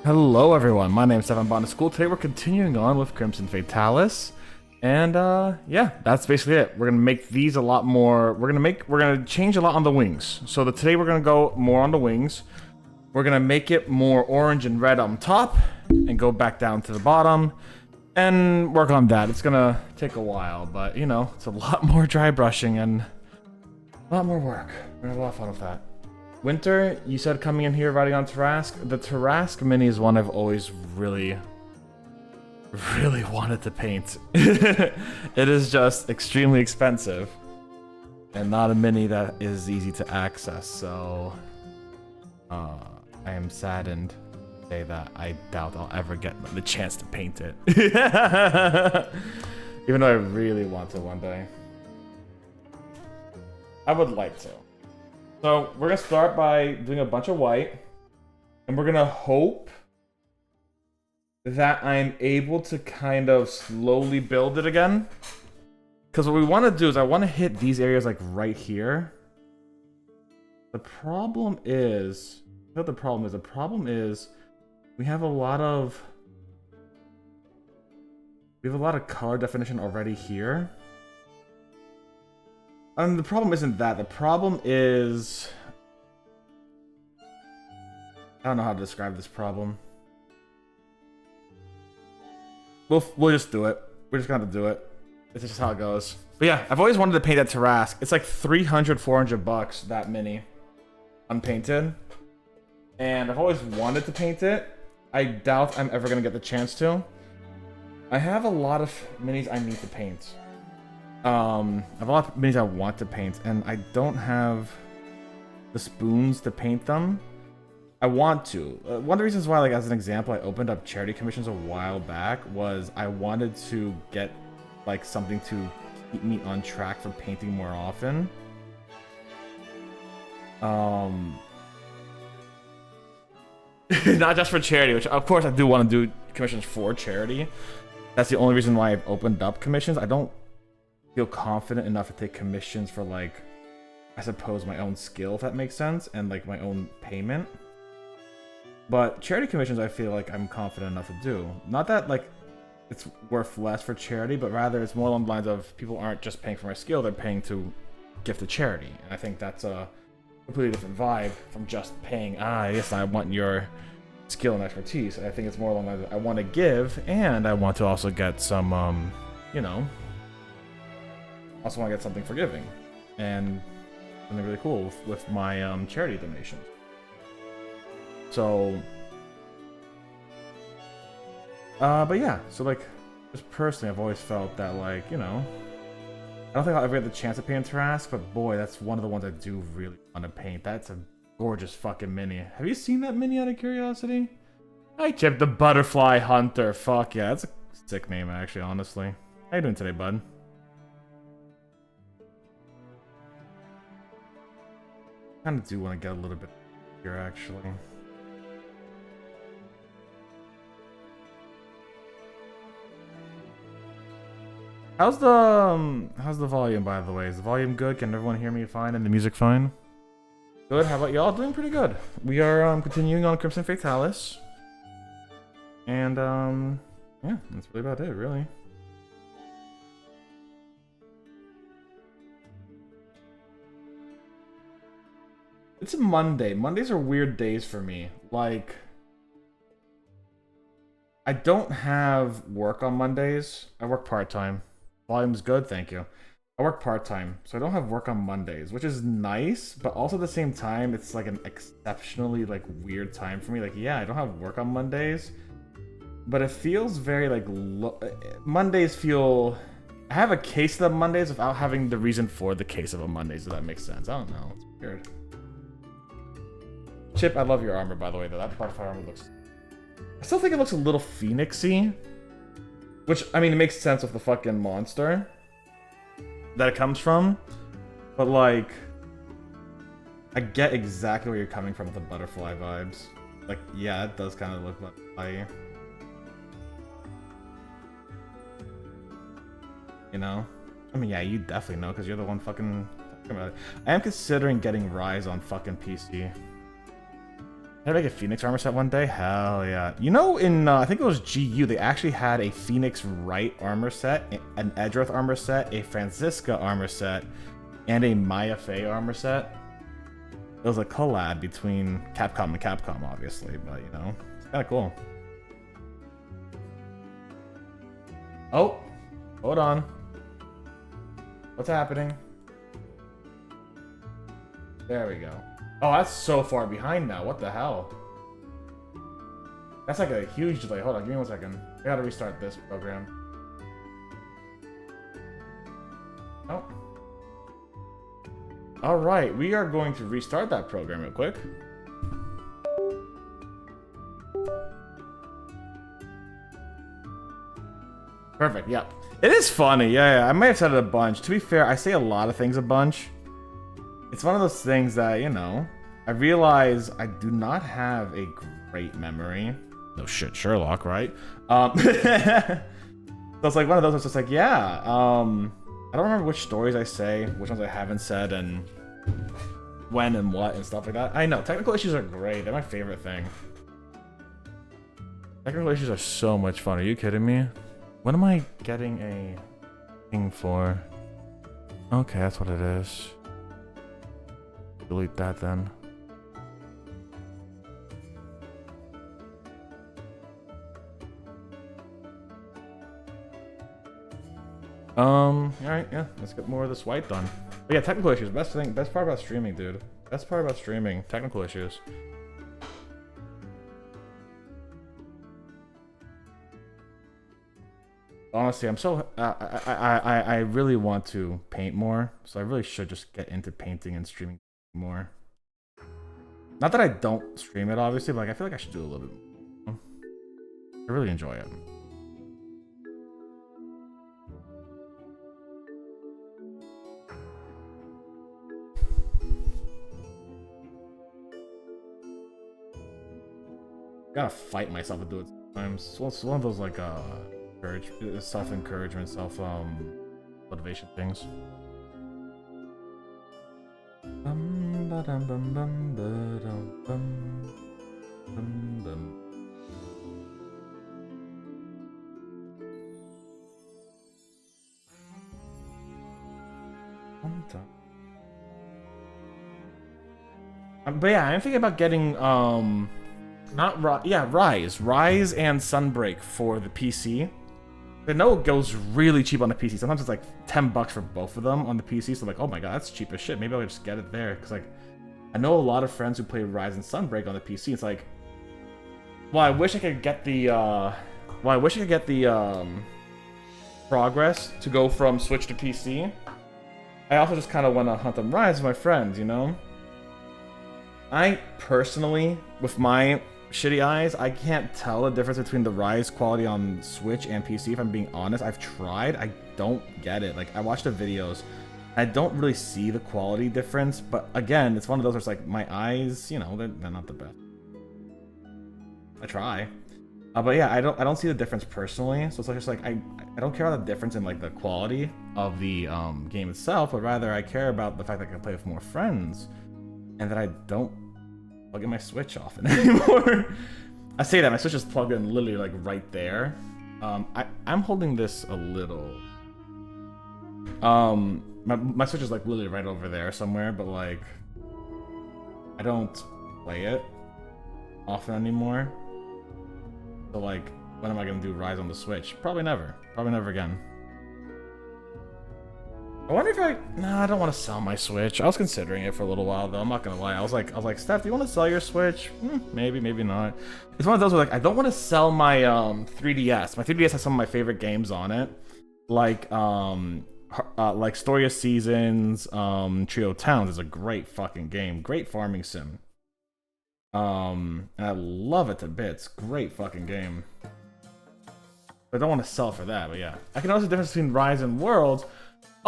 Hello everyone, my name is Botanist Cool. Today we're continuing on with Crimson Fatalis. And yeah, that's basically it. We're gonna make these a lot more. We're gonna change a lot on the wings. So today we're gonna go more on the wings. We're gonna make it more orange and red on top and go back down to the bottom and work on that. It's gonna take a while, but you know, it's a lot more dry brushing and a lot more work. We're gonna have a lot of fun with that. Winter, you said coming in here riding on Tarask. The Tarask Mini is one I've always really wanted to paint. It is just extremely expensive and not a mini that is easy to access, so I am saddened to say that I doubt I'll ever get the chance to paint it. Even though I really want to one day. I would like to. So we're gonna start by doing a bunch of white, and we're gonna hope that I'm able to kind of slowly build it again. Because what we want to do is I want to hit these areas like right here. The problem is, what the problem is? The problem is we have a lot of color definition already here. The problem isn't that. The problem is... I don't know how to describe this problem. We'll just do it. We're just gonna do it. It's just how it goes. But yeah, I've always wanted to paint that Tarask. It's like 300, 400 bucks, that mini. Unpainted. And I've always wanted to paint it. I doubt I'm ever gonna get the chance to. I have a lot of minis I need to paint. I have a lot of minis I want to paint, and I don't have the spoons to paint them. I want to. One of the reasons why, like, as an example, I opened up charity commissions a while back was I wanted to get, like, something to keep me on track for painting more often. Not just for charity, which, of course, I do want to do commissions for charity. That's the only reason why I've opened up commissions. I don't feel confident enough to take commissions for, like, I suppose my own skill, if that makes sense, and like my own payment. But charity commissions, I feel like I'm confident enough to do. Not that like it's worth less for charity, but rather it's more along the lines of people aren't just paying for my skill, they're paying to gift to charity. And I think that's a completely different vibe from just paying, yes, I want your skill and expertise. I think it's more along the lines of I want to give, and I want to also get some, you know, also want to get something for giving, and something really cool with my charity donations. So, but yeah, so like, just personally, I've always felt that, like, you know, I don't think I'll ever get the chance to paint Tarask, but boy, that's one of the ones I do really want to paint. That's a gorgeous fucking mini. Have you seen that mini out of curiosity? Hi, Chip, the Butterfly Hunter. Fuck yeah, that's a sick name, actually, honestly. How you doing today, bud? I kind of do want to get a little bit here, actually. How's the volume, by the way? Is the volume good? Can everyone hear me fine and the music fine? Good. How about y'all? Doing pretty good. We are continuing on Crimson Fatalis, and yeah, that's really about it, really. It's a Monday. Mondays are weird days for me. Like, I don't have work on Mondays. I work part-time. Volume's good, thank you. I work part-time, so I don't have work on Mondays, which is nice, but also at the same time, it's like an exceptionally, like, weird time for me. Like, yeah, I don't have work on Mondays, but it feels very, like, Mondays feel... I have a case of the Mondays without having the reason for the case of a Mondays, if that makes sense. I don't know. It's weird. Chip, I love your armor, by the way, though. That butterfly armor looks... I still think it looks a little phoenixy. Which, I mean, it makes sense with the fucking monster that it comes from. But, like... I get exactly where you're coming from with the butterfly vibes. Like, yeah, it does kind of look butterfly-y. You know? I mean, yeah, you definitely know, because you're the one fucking talking about it. I am considering getting Rise on fucking PC. Did I make a Phoenix armor set one day? Hell yeah. You know, in, I think it was GU, they actually had a Phoenix Wright armor set, an Edgeworth armor set, a Franziska armor set, and a Maya Fey armor set. It was a collab between Capcom and Capcom, obviously, but, you know, it's kind of cool. Oh, hold on. What's happening? There we go. Oh, that's so far behind now. What the hell? That's like a huge delay. Hold on, give me 1 second. I gotta restart this program. Oh. Alright, we are going to restart that program real quick. Perfect, yep. It is funny, yeah, I might have said it a bunch. To be fair, I say a lot of things a bunch. It's one of those things that, you know, I realize I do not have a great memory. No shit, Sherlock, right? So it's like one of those, it's just like, yeah, I don't remember which stories I say, which ones I haven't said, and when and what and stuff like that. I know, technical issues are great. They're my favorite thing. Technical issues are so much fun. Are you kidding me? What am I getting a thing for? Okay, that's what it is. Delete that then. Alright, yeah, let's get more of this white done. But yeah, technical issues. Best part about streaming, dude. Best part about streaming, technical issues. Honestly, I'm so I really want to paint more, so I really should just get into painting and streaming more. Not that I don't stream it, obviously, but like I feel like I should do a little bit more. I really enjoy it. Gotta fight myself to do it sometimes. It's one of those like self-encouragement, motivation things. But yeah, I'm thinking about getting Rise and Sunbreak for the PC. I know it goes really cheap on the PC. Sometimes it's like $10 for both of them on the PC. So like, oh my god, that's cheap as shit. Maybe I'll just get it there. Because like, I know a lot of friends who play Rise and Sunbreak on the PC. It's like, well, I wish I could get the, progress to go from Switch to PC. I also just kind of want to hunt them Rise with my friends, you know? I personally, with my shitty eyes, I can't tell the difference between the Rise quality on Switch and PC, if I'm being honest. I've tried, I don't get it. Like, I watched the videos, I don't really see the quality difference, but again, it's one of those where it's like, my eyes, you know, they're not the best. I try. But yeah, I don't see the difference personally, so it's like, just like, I don't care about the difference in like the quality of the game itself, but rather I care about the fact that I can play with more friends, and that I don't plug in my Switch often anymore. I say that, my Switch is plugged in literally like right there. I'm holding this a little. My Switch is like literally right over there somewhere, but like, I don't play it often anymore. So like, when am I gonna do Rise on the Switch? Probably never. Probably never again. I wonder if nah, I don't want to sell my Switch. I was considering it for a little while though. I'm not gonna lie. I was like, Steph, do you want to sell your Switch? Maybe, maybe not. It's one of those where like, I don't want to sell my 3DS. My 3DS has some of my favorite games on it, like Story of Seasons, Trio Towns is a great fucking game. Great farming sim. And I love it to bits. Great fucking game. But I don't want to sell for that. But yeah, I can notice the difference between Rise and Worlds.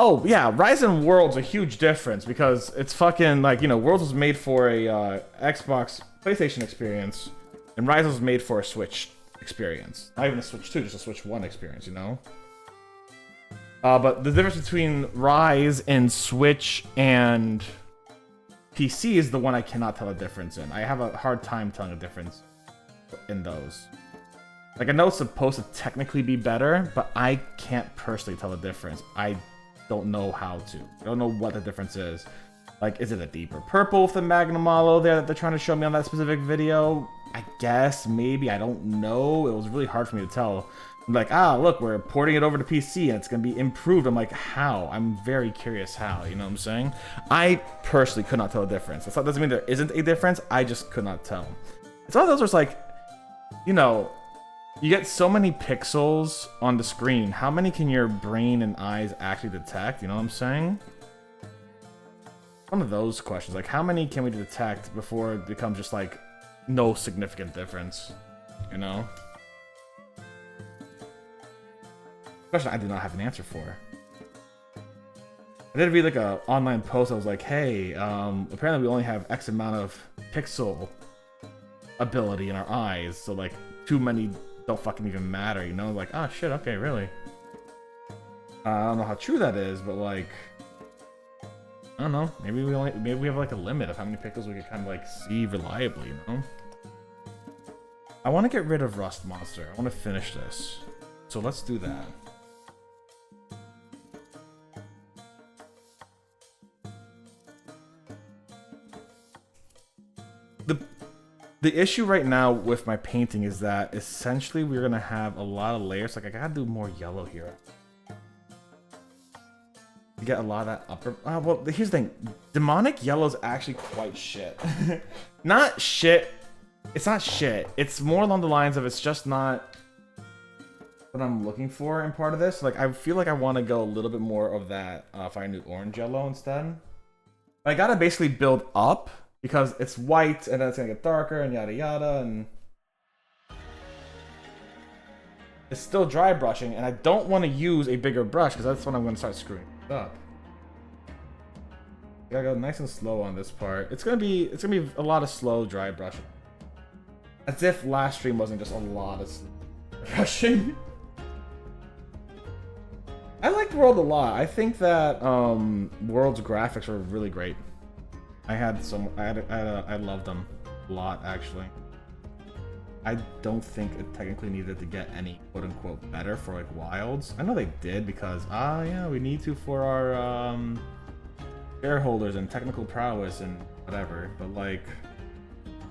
Oh, yeah, Rise and Worlds a huge difference because it's fucking, like, you know, Worlds was made for a Xbox, PlayStation experience, and Rise was made for a Switch experience. Not even a Switch 2, just a Switch 1 experience, you know? But the difference between Rise and Switch and PC is the one I cannot tell a difference in. I have a hard time telling a difference in those. Like, I know it's supposed to technically be better, but I can't personally tell the difference. I don't know how to. I don't know what the difference is. Like, is it a deeper purple with the Magnum Malo there that they're trying to show me on that specific video? I guess, maybe, I don't know. It was really hard for me to tell. I'm like, look, we're porting it over to PC and it's going to be improved. I'm like, how? I'm very curious how, you know what I'm saying? I personally could not tell a difference. That doesn't mean there isn't a difference. I just could not tell. It's one of those where it's like, you know, you get so many pixels on the screen. How many can your brain and eyes actually detect? You know what I'm saying? One of those questions. Like, how many can we detect before it becomes just like no significant difference? You know? Question I do not have an answer for. I did read like a online post that was like, hey, apparently we only have X amount of pixel ability in our eyes, so like too many don't fucking even matter, you know? Like, shit, okay, really? I don't know how true that is, but like, I don't know. Maybe we have like a limit of how many pixels we can kind of like see reliably, you know? I want to get rid of Rust Monster. I want to finish this, so let's do that. The issue right now with my painting is that essentially we're gonna have a lot of layers. Like, I gotta do more yellow here to get a lot of that upper. Well, here's the thing: demonic yellow is actually quite shit. Not shit. It's not shit. It's more along the lines of it's just not what I'm looking for in part of this. Like, I feel like I want to go a little bit more of that fire new orange yellow instead. But I gotta basically build up. Because it's white, and then it's gonna get darker, and yada yada, and... It's still dry brushing, and I don't want to use a bigger brush, because that's when I'm gonna start screwing up. I gotta go nice and slow on this part. It's gonna be a lot of slow dry brushing. As if last stream wasn't just a lot of slow brushing. I liked World a lot. I think that World's graphics were really great. I loved them a lot, actually. I don't think it technically needed to get any quote-unquote better for like Wilds. I know they did because yeah, we need to for our shareholders and technical prowess and whatever. But like,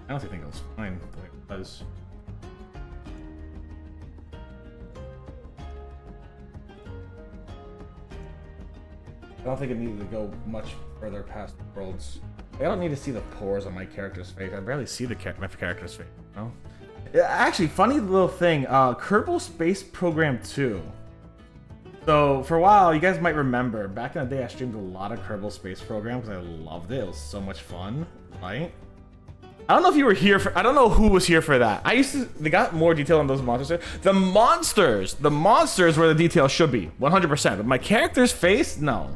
I honestly think it was fine the way it was. I don't think it needed to go much further past Worlds. I don't need to see the pores on my character's face. I barely see my character's face, you know? Actually, funny little thing, Kerbal Space Program 2. So, for a while, you guys might remember, back in the day I streamed a lot of Kerbal Space Program because I loved it. It was so much fun, right? I don't know if you were here for, I don't know who was here for that. They got more detail on those monsters. The monsters where the detail should be, 100%. But my character's face, no.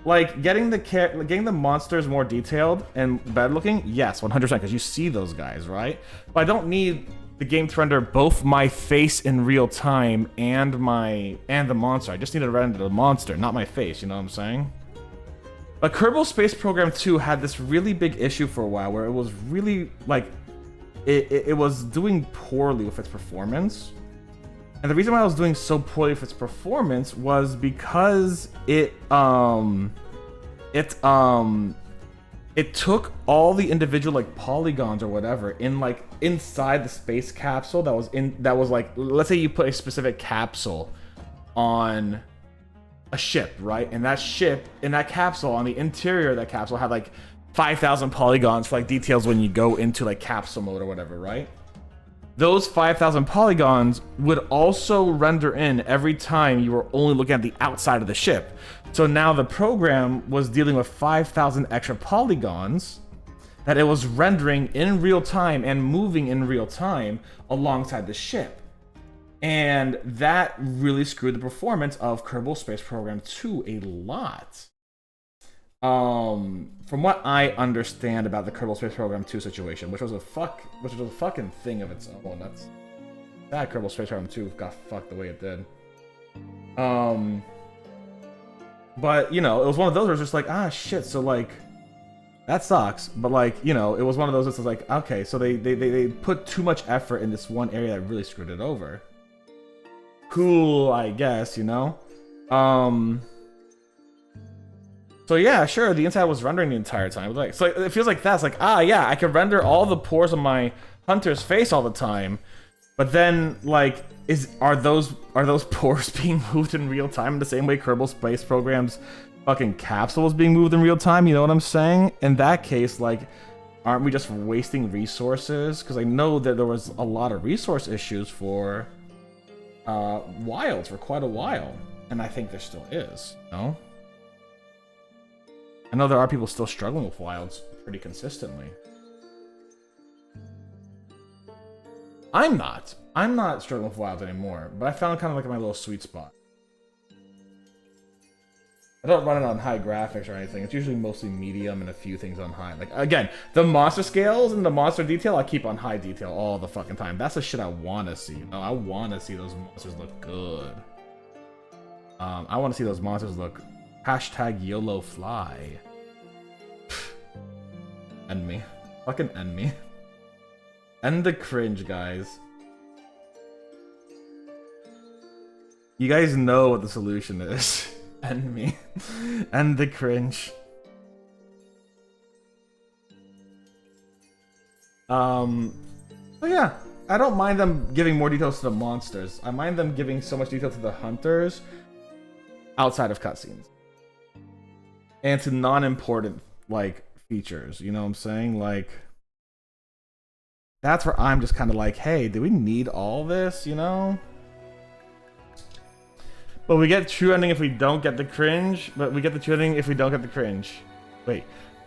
Like, getting the monsters more detailed and better looking, yes, 100%, because you see those guys, right? But I don't need the game to render both my face in real time and the monster. I just need to render the monster, not my face, you know what I'm saying? But Kerbal Space Program 2 had this really big issue for a while where it was really, like, it was doing poorly with its performance. And the reason why I was doing so poorly with its performance was because it took all the individual like polygons or whatever in like inside the space capsule that was like, let's say you put a specific capsule on a ship, right? And that ship in that capsule, on the interior of that capsule, had like 5,000 polygons for like details when you go into like capsule mode or whatever, right? Those 5,000 polygons would also render in every time you were only looking at the outside of the ship. So now the program was dealing with 5,000 extra polygons that it was rendering in real time and moving in real time alongside the ship. And that really screwed the performance of Kerbal Space Program 2 a lot. From what I understand about the Kerbal Space Program 2 situation, which was a fucking thing of its own. That's that Kerbal Space Program 2 got fucked the way it did. But you know, it was one of those where it's just like, shit, so like That sucks, but like, you know, it was one of those that's like, okay, so they put too much effort in this one area that really screwed it over. Cool, I guess, you know? So yeah, sure, the inside was rendering the entire time. Like, so it feels like that's like, ah, yeah, I can render all the pores on my hunter's face all the time, but then like, are those pores being moved in real time in the same way Kerbal Space Program's fucking capsule is being moved in real time? You know what I'm saying? In that case, like, aren't we just wasting resources? Because I know that there was a lot of resource issues for Wilds for quite a while, and I think there still is. No. I know there are people still struggling with Wilds pretty consistently. I'm not. I'm not struggling with Wilds anymore, but I found kind of like my little sweet spot. I don't run it on high graphics or anything. It's usually mostly medium and a few things on high. Like, again, the monster scales and the monster detail, I keep on high detail all the fucking time. That's the shit I want to see. You know? I want to see those monsters look good. I want to see those monsters look... Hashtag YOLO fly. End me. Fucking end me. End the cringe, guys. You guys know what the solution is. End me. End the cringe. So yeah, I don't mind them giving more details to the monsters. I mind them giving so much detail to the hunters outside of cutscenes. And to non-important, like, features, you know what I'm saying? Like, that's where I'm just kind of like, hey, do we need all this, you know? But we get true ending if we don't get the cringe, but we get the true ending if we don't get the cringe. Wait,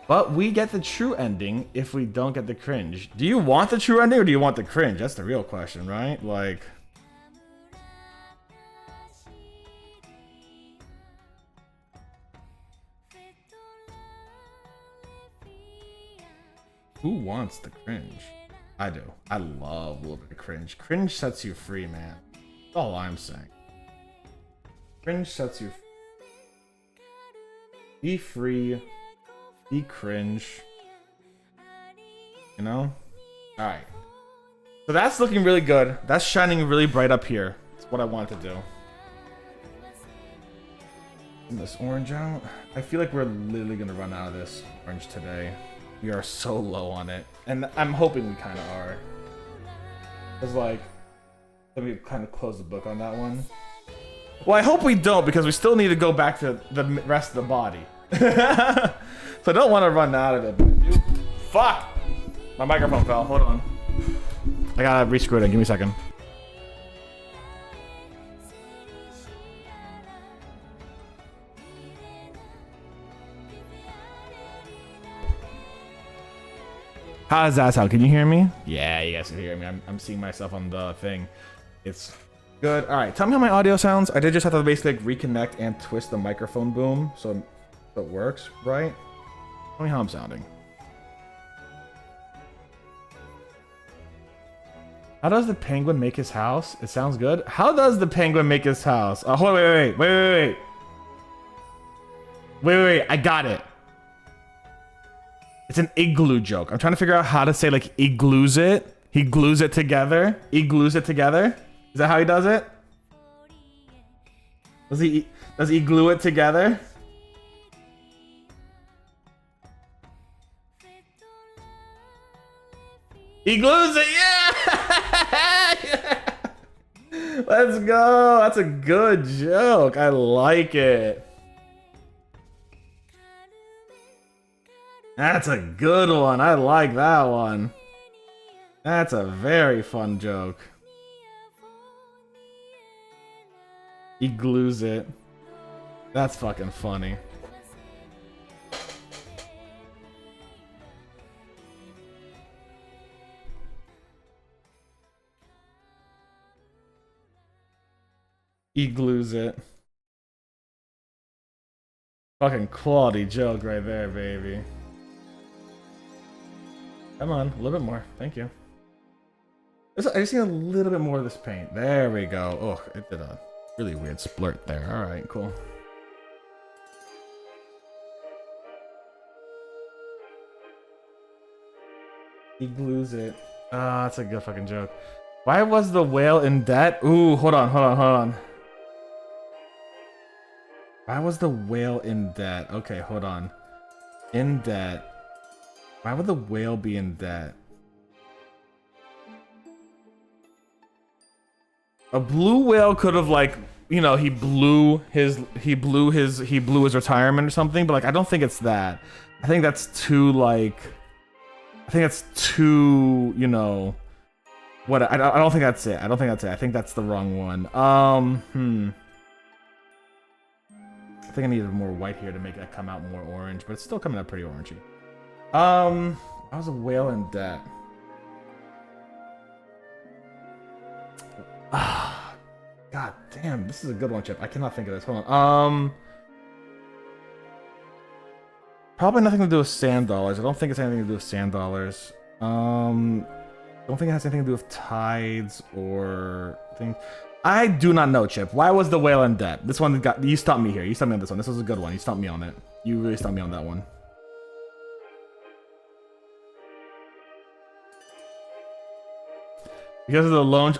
but we get the true ending if we don't get the cringe. Do you want the true ending or do you want the cringe? That's the real question, right? Like... Who wants the cringe? I do. I love a little bit of cringe. Cringe sets you free, man. That's all I'm saying. Cringe sets you free. Be free. Be cringe. You know? Alright. So that's looking really good. That's shining really bright up here. That's what I wanted to do. And this orange out. I feel like we're literally gonna run out of this orange today. We are so low on it. And I'm hoping we kind of are. It's like, let me kind of close the book on that one. Well, I hope we don't, because we still need to go back to the rest of the body. So I don't want to run out of it. But fuck! My microphone fell. Hold on. I gotta rescrew it in. Give me a second. How does that sound? Can you hear me? Yeah, you guys can hear me. I'm seeing myself on the thing. It's good. All right, tell me how my audio sounds. I did just have to basically like reconnect and twist the microphone boom so it works, right? Tell me how I'm sounding. How does the penguin make his house? It sounds good. How does the penguin make his house? Hold on, wait. I got it. It's an igloo joke. I'm trying to figure out how to say like he glues it. He glues it together. He glues it together. Is that how he does it? Does he glue it together? He glues it, yeah! Let's go. That's a good joke. I like it. That's a good one. I like that one. That's a very fun joke. He glues it. That's fucking funny. He glues it. Fucking quality joke right there, baby. Come on, a little bit more. Thank you. I just need a little bit more of this paint. There we go. Oh, it did a really weird splurt there. All right, cool. He glues it. Ah, that's a good fucking joke. Why was the whale in debt? Ooh, hold on. Why was the whale in debt? Okay, hold on. In debt. Why would the whale be in debt? A blue whale could have, like, you know, he blew his retirement or something, but like I don't think it's that. I think that's too, like, you know, what I don't think that's it. I think that's the wrong one. I think I needed more white here to make that come out more orange, but it's still coming out pretty orangey. I was a whale in debt. God damn, this is a good one, Chip. I cannot think of this. Hold on. Probably nothing to do with sand dollars. I don't think it's anything to do with sand dollars. Don't think it has anything to do with tides or things. I do not know, Chip. Why was the whale in debt? This one got you stumped me here. You stumped me on this one. This was a good one. You stumped me on it. You really stumped me on that one. Because of the loan.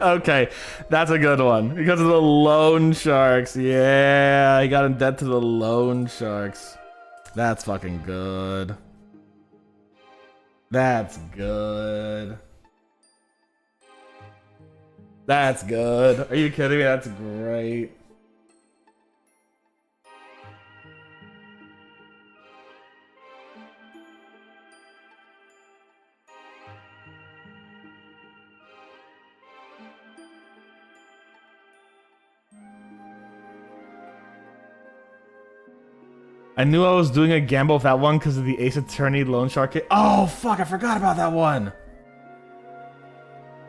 Okay, that's a good one. Because of the loan sharks. Yeah, he got in debt to the loan sharks. That's fucking good. That's good. That's good. Are you kidding me? That's great. I knew I was doing a gamble with that one because of the Ace Attorney loan shark hit. Oh, fuck, I forgot about that one.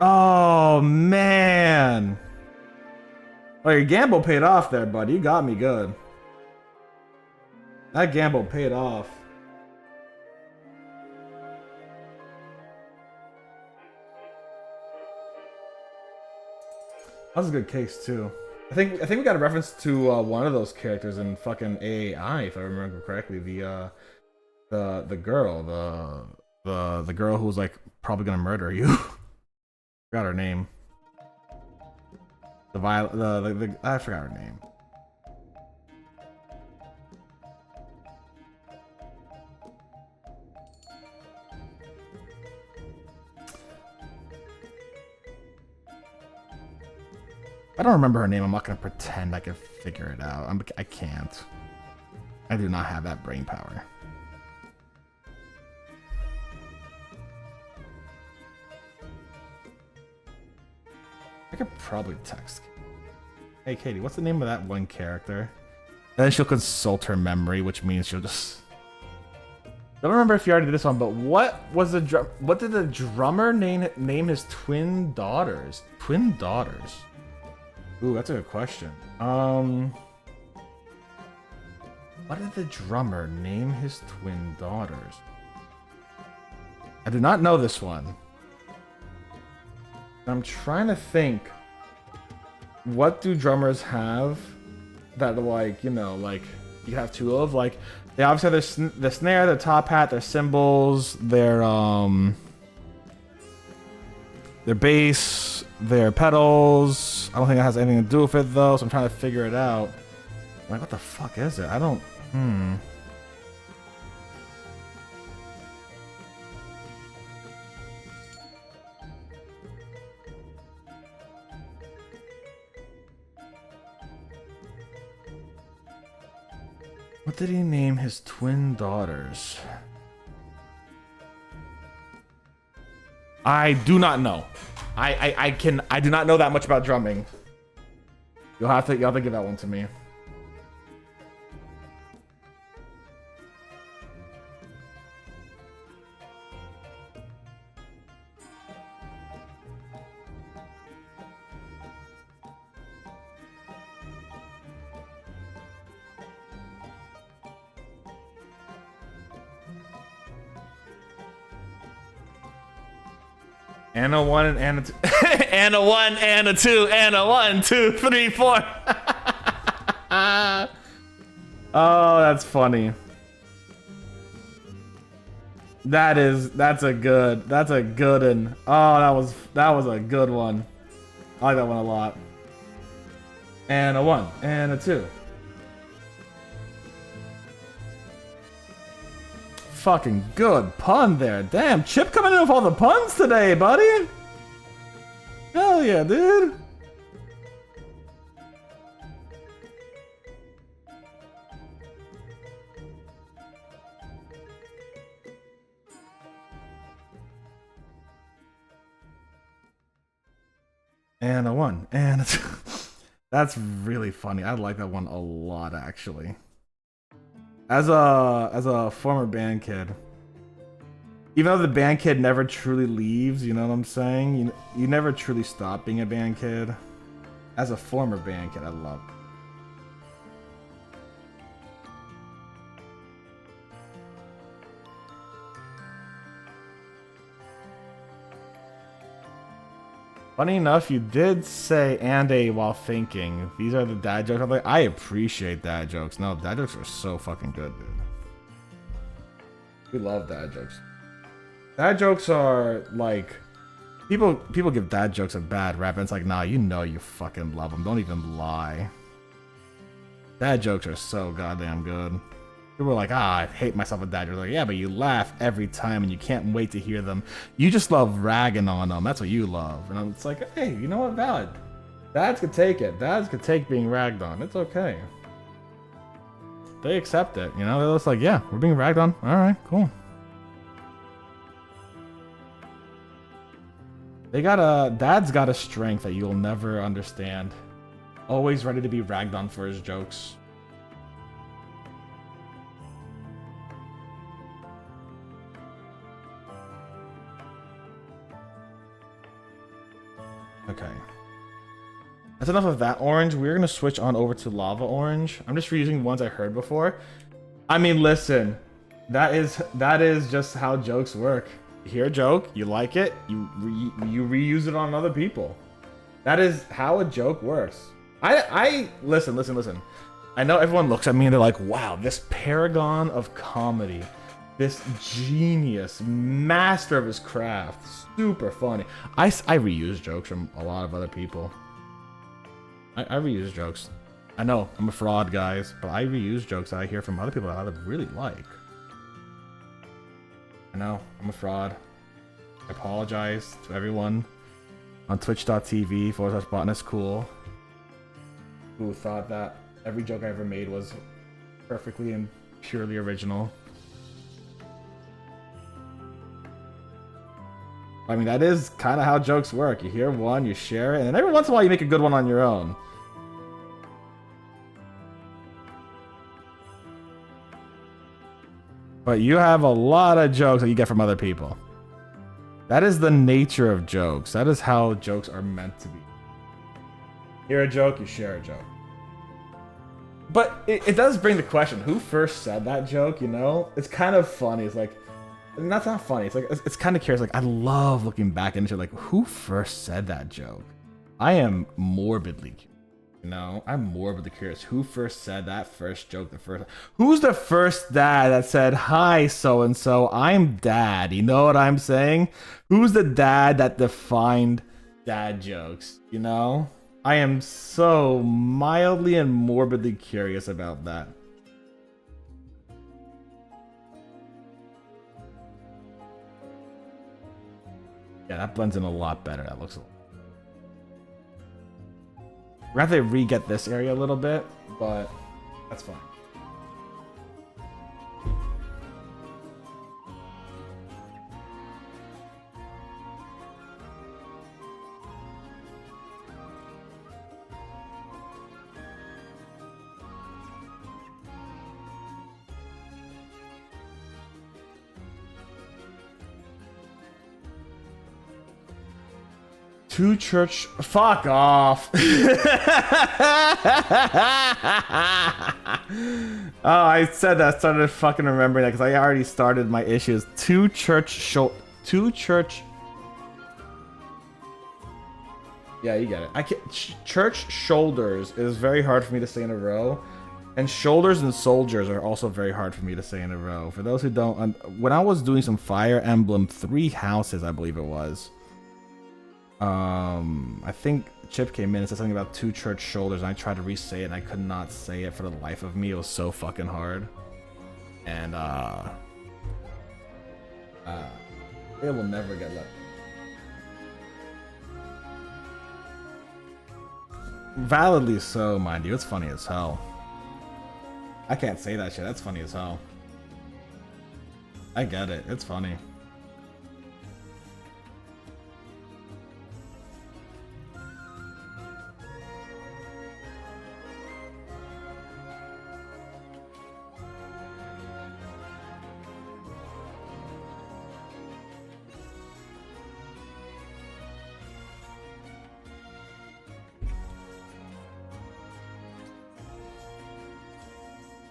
Oh, man. Well, your gamble paid off there, buddy. You got me good. That gamble paid off. That was a good case, too. I think we got a reference to one of those characters in fucking AAI, if I remember correctly. The girl, the girl who was like probably gonna murder you. Forgot her name. I forgot her name. I don't remember her name. I'm not gonna pretend I can figure it out. I can't. I do not have that brain power. I could probably text. Hey, Katie, what's the name of that one character? And then she'll consult her memory, which means she'll just. I don't remember if you already did this one, but what did the drummer name his twin daughters? Twin daughters. Ooh, that's a good question. What did the drummer name his twin daughters? I do not know this one. I'm trying to think. What do drummers have that, like, you know, like you have two of? Like, they obviously have the snare, the top hat, their cymbals, their bass, their pedals. I don't think it has anything to do with it though, so I'm trying to figure it out. Like, what the fuck is it? I don't. What did he name his twin daughters? I do not know. I do not know that much about drumming. You'll have to give that one to me. And a 1 and a 2. And a 1 and a 2 and a 1, 2, 3, 4. Oh, that's funny. That's a good one. Oh, that was a good one. I like that one a lot. And a 1 and a 2. Fucking good pun there. Damn, Chip coming in with all the puns today, buddy. Hell yeah, dude. And a 1 and a 2. That's really funny. I like that one a lot, actually. As a former band kid, even though the band kid never truly leaves, you know what I'm saying? You never truly stop being a band kid. As a former band kid, I love it. Funny enough, you did say "and a" while thinking. These are the dad jokes. I'm like, I appreciate dad jokes. No, dad jokes are so fucking good, dude. We love dad jokes. Dad jokes are like, people give dad jokes a bad rap, and it's like, nah, you know you fucking love them. Don't even lie. Dad jokes are so goddamn good. People are like, I hate myself with dad jokes. Like, yeah, but you laugh every time and you can't wait to hear them. You just love ragging on them. That's what you love. And it's like, hey, you know what? Valid. Dads could take it. Dads could take being ragged on. It's okay. They accept it. You know, they're just like, yeah, we're being ragged on. All right, cool. Dad's got a strength that you'll never understand. Always ready to be ragged on for his jokes. Okay. That's enough of that orange. We're gonna switch on over to lava orange. I'm just reusing ones I heard before. I mean, listen, that is just how jokes work. You hear a joke, you like it, you reuse it on other people. That is how a joke works. I listen. I know everyone looks at me and they're like, wow, this paragon of comedy. This genius, master of his craft, super funny. I reuse jokes from a lot of other people. I reuse jokes. I know, I'm a fraud, guys, but I reuse jokes I hear from other people that I really like. I know, I'm a fraud. I apologize to everyone on twitch.tv/Botanist Cool who thought that every joke I ever made was perfectly and purely original. I mean, that is kind of how jokes work. You hear one, you share it, and every once in a while you make a good one on your own. But you have a lot of jokes that you get from other people. That is the nature of jokes. That is how jokes are meant to be. Hear a joke, you share a joke. But it does bring the question, who first said that joke, you know? It's kind of funny. It's like, and that's not funny. It's like, it's kind of curious. Like, I love looking back into like, who first said that joke? I am morbidly curious. You know, I'm morbidly curious. Who first said that first joke? Who's the first dad that said, "Hi, so and so, I'm dad"? You know what I'm saying? Who's the dad that defined dad jokes? You know, I am so mildly and morbidly curious about that. Yeah, that blends in a lot better. That looks a lot. We're gonna have to re-get this area a little bit, but that's fine. Two church. Fuck off. Oh, I said that. Started fucking remembering that because I already started my issues. Two church. Yeah, you get it. I can't. Church shoulders is very hard for me to say in a row. And shoulders and soldiers are also very hard for me to say in a row. For those who don't, when I was doing some Fire Emblem 3 houses, I believe it was. I think Chip came in and said something about 2 church shoulders, and I tried to re-say it, and I could not say it for the life of me. It was so fucking hard. And, it will never get let. Validly so, mind you. It's funny as hell. I can't say that shit. That's funny as hell. I get it. It's funny.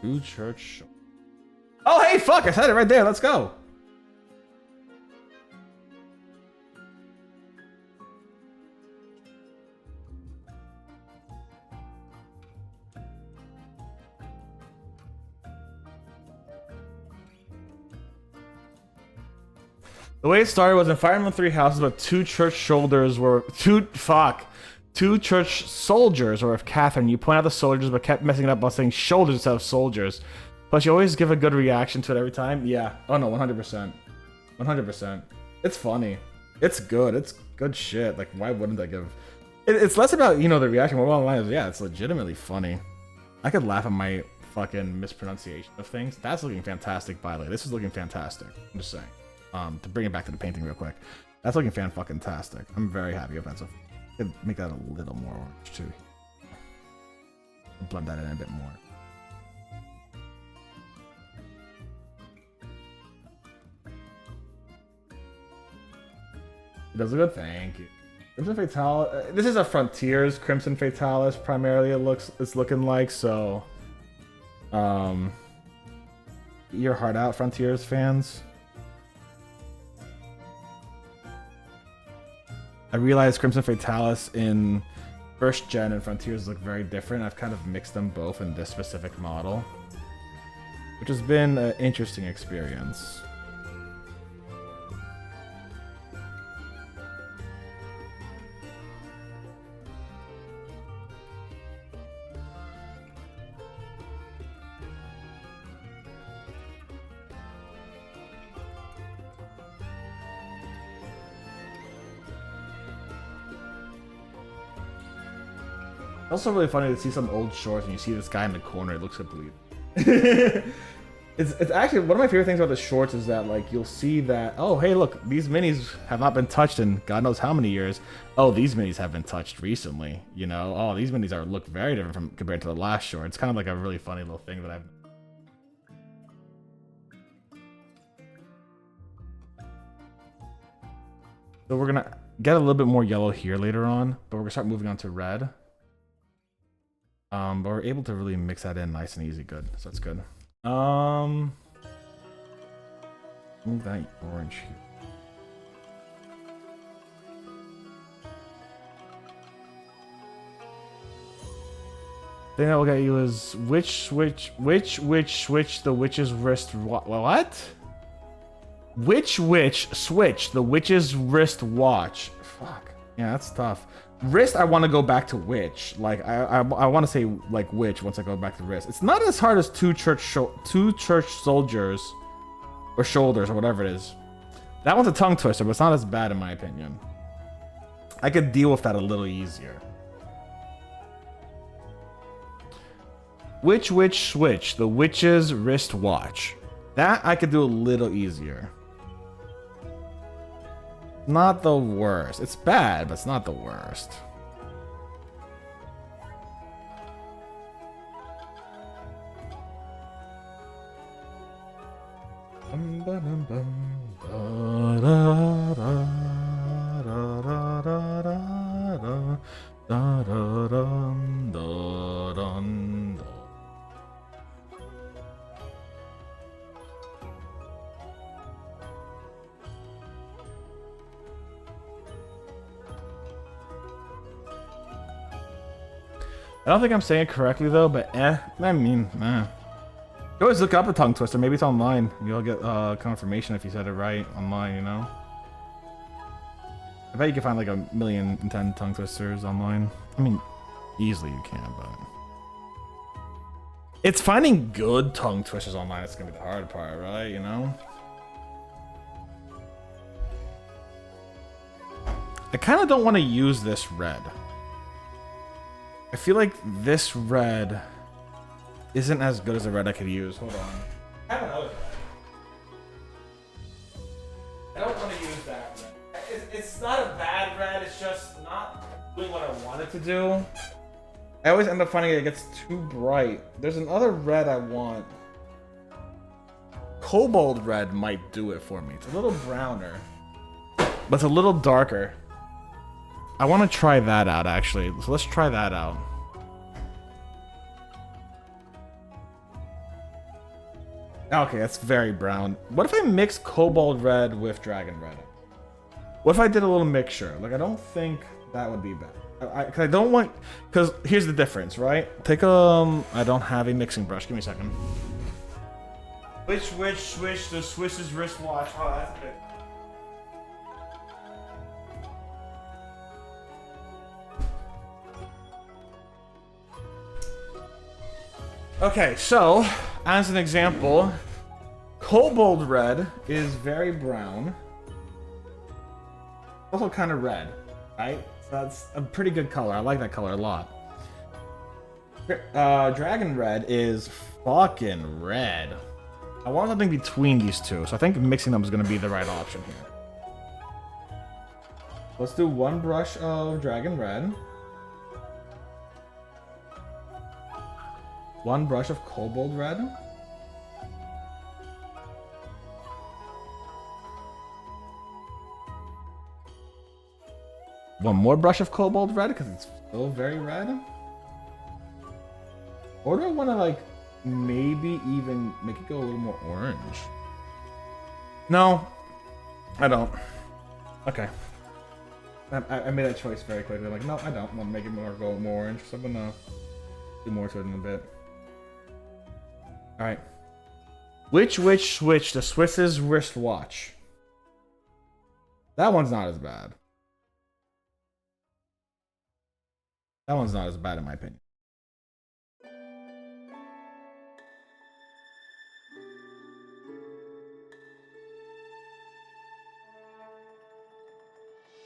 Two church. Oh, hey, fuck! I said it right there. Let's go. The way it started was in Fire Emblem 3 houses, but 2 church shoulders were two church soldiers were with Catherine. You point out the soldiers, but kept messing it up by saying shoulders instead of soldiers. Plus, you always give a good reaction to it every time. Yeah. Oh no, 100%. 100%. It's funny. It's good. It's good shit. Like, why wouldn't I give? It's less about, you know, the reaction. More about the line is, yeah, it's legitimately funny. I could laugh at my fucking mispronunciation of things. That's looking fantastic, by the way. This is looking fantastic. I'm just saying. To bring it back to the painting real quick. That's looking fan-fucking-tastic. I'm very happy with that. So could make that a little more orange too. Blend that in a bit more. It does look good. Thank you. Crimson Fatalis. This is a Frontiers Crimson Fatalis primarily. It's looking like so. Your heart out, Frontiers fans. I realized Crimson Fatalis in first gen and Frontiers look very different. I've kind of mixed them both in this specific model, which has been an interesting experience. It's also really funny to see some old shorts and you see this guy in the corner. It looks complete. It's actually one of my favorite things about the shorts is that like you'll see that, oh hey look, these minis have not been touched in God knows how many years. Oh, these minis have been touched recently. You know, oh these minis look very different from compared to the last short. It's kind of like a really funny little thing that I've. So we're gonna get a little bit more yellow here later on, but we're gonna start moving on to red. But we're able to really mix that in nice and easy, good. So that's good. Move that orange here. The thing that will get you is which switch the witch's wrist what? Which switch the witch's wrist watch? Fuck. Yeah, that's tough. Wrist, I want to go back to witch. Like I want to say like witch once I go back to wrist. It's not as hard as two church soldiers or shoulders or whatever it is. That one's a tongue twister, but it's not as bad in my opinion. I could deal with that a little easier. Which switch the witch's wrist watch? That I could do a little easier. Not the worst. It's bad, but it's not the worst. I don't think I'm saying it correctly though, but I mean, You always look up a tongue twister. Maybe it's online. You'll get confirmation if you said it right online, you know? I bet you can find like 1,000,010 tongue twisters online. I mean, easily you can, but... It's finding good tongue twisters online that's gonna be the hard part, right? You know? I kind of don't want to use this red. I feel like this red isn't as good as the red I could use. Hold on. I have another red. I don't want to use that red. It's not a bad red, it's just not doing what I want it to do. I always end up finding it gets too bright. There's another red I want. Cobalt red might do it for me. It's a little browner, but it's a little darker. I want to try that out, actually. So let's try that out. Okay, that's very brown. What if I mix cobalt red with dragon red? What if I did a little mixture? Like, I don't think that would be bad. Cause I don't want... Because here's the difference, right? Take I don't have a mixing brush. Give me a second. Switch the Swiss's wristwatch. Oh, that's a bit... Okay, so, as an example, cobalt red is very brown. Also kind of red, right? So that's a pretty good color. I like that color a lot. Dragon red is fucking red. I want something between these two, so I think mixing them is going to be the right option here. Let's do one brush of dragon red. One brush of cobalt red. One more brush of cobalt red because it's still very red. Or do I want to like maybe even make it go a little more orange? No, I don't. Okay. I made that choice very quickly. Like, no, I don't want to make it go more orange. So I'm gonna do more to it in a bit. All right. Which switch? The Swiss's wristwatch. That one's not as bad. That one's not as bad in my opinion.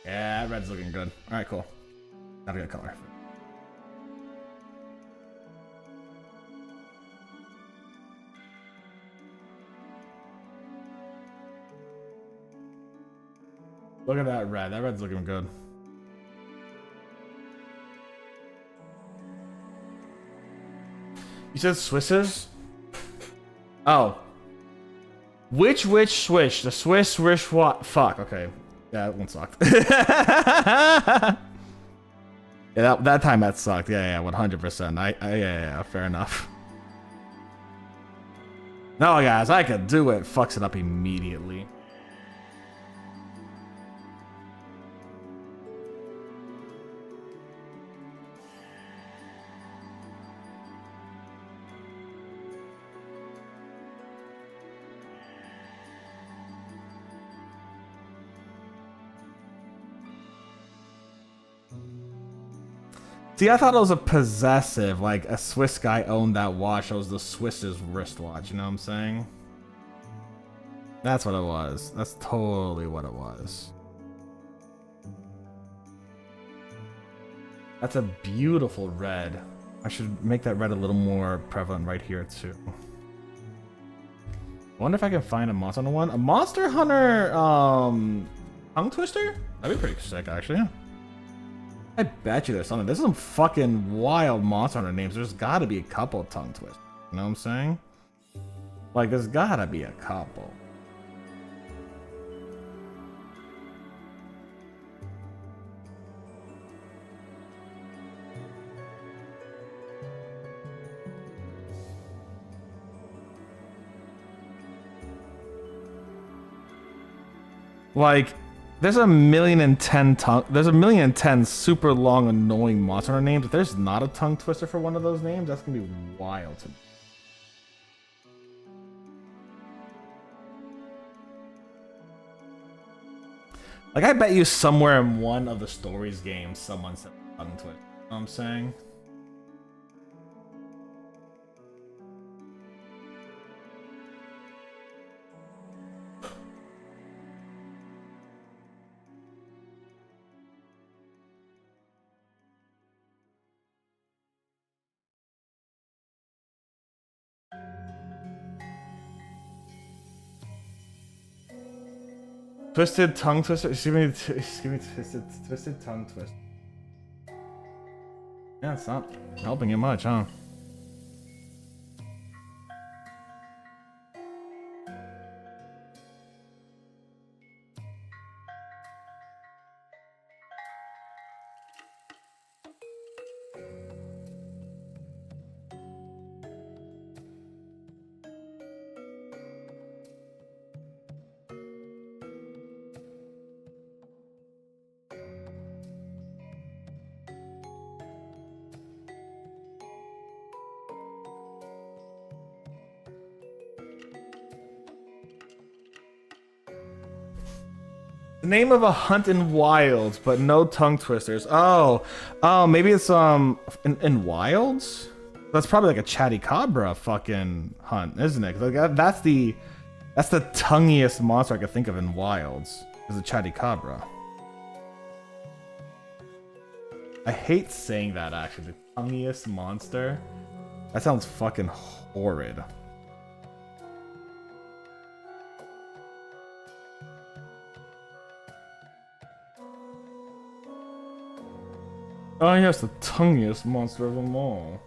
Yeah, red's looking good. All right, cool. Not a good color. Look at that red. That red's looking good. You said Swiss's? Oh. Which switch? The Swiss wristwatch. Fuck, okay. Yeah, that one sucked. Yeah, that time that sucked. Yeah, 100%. Yeah, fair enough. No, guys, I could do it. Fucks it up immediately. See, I thought it was a possessive, like a Swiss guy owned that watch. It was the Swiss's wristwatch, you know what I'm saying? That's what it was. That's totally what it was. That's a beautiful red. I should make that red a little more prevalent right here, too. I wonder if I can find a Monster Hunter one. A Monster Hunter, tongue twister? That'd be pretty sick, actually. I bet you there's something. There's some fucking wild Monster Hunter names. There's gotta be a couple of tongue twisters. You know what I'm saying? Like, there's gotta be a couple. Like, There's a million and 10 tongue. There's a million and 10 super long, annoying monster names. If there's not a tongue twister for one of those names, that's gonna be wild to me. Like, I bet you somewhere in one of the stories games, someone said tongue twister. You know what I'm saying? Twisted tongue twister. Excuse me, twisted tongue twist. Yeah, it's not helping you much, huh? The name of a hunt in wilds, but no tongue twisters. Oh, maybe it's in wilds. That's probably like a chatty cobra fucking hunt, isn't it? Like that's the tonguiest monster I could think of in wilds. Is a chatty cobra. I hate saying that actually. The tonguiest monster. That sounds fucking horrid. Oh yes, the tonguiest monster of them all.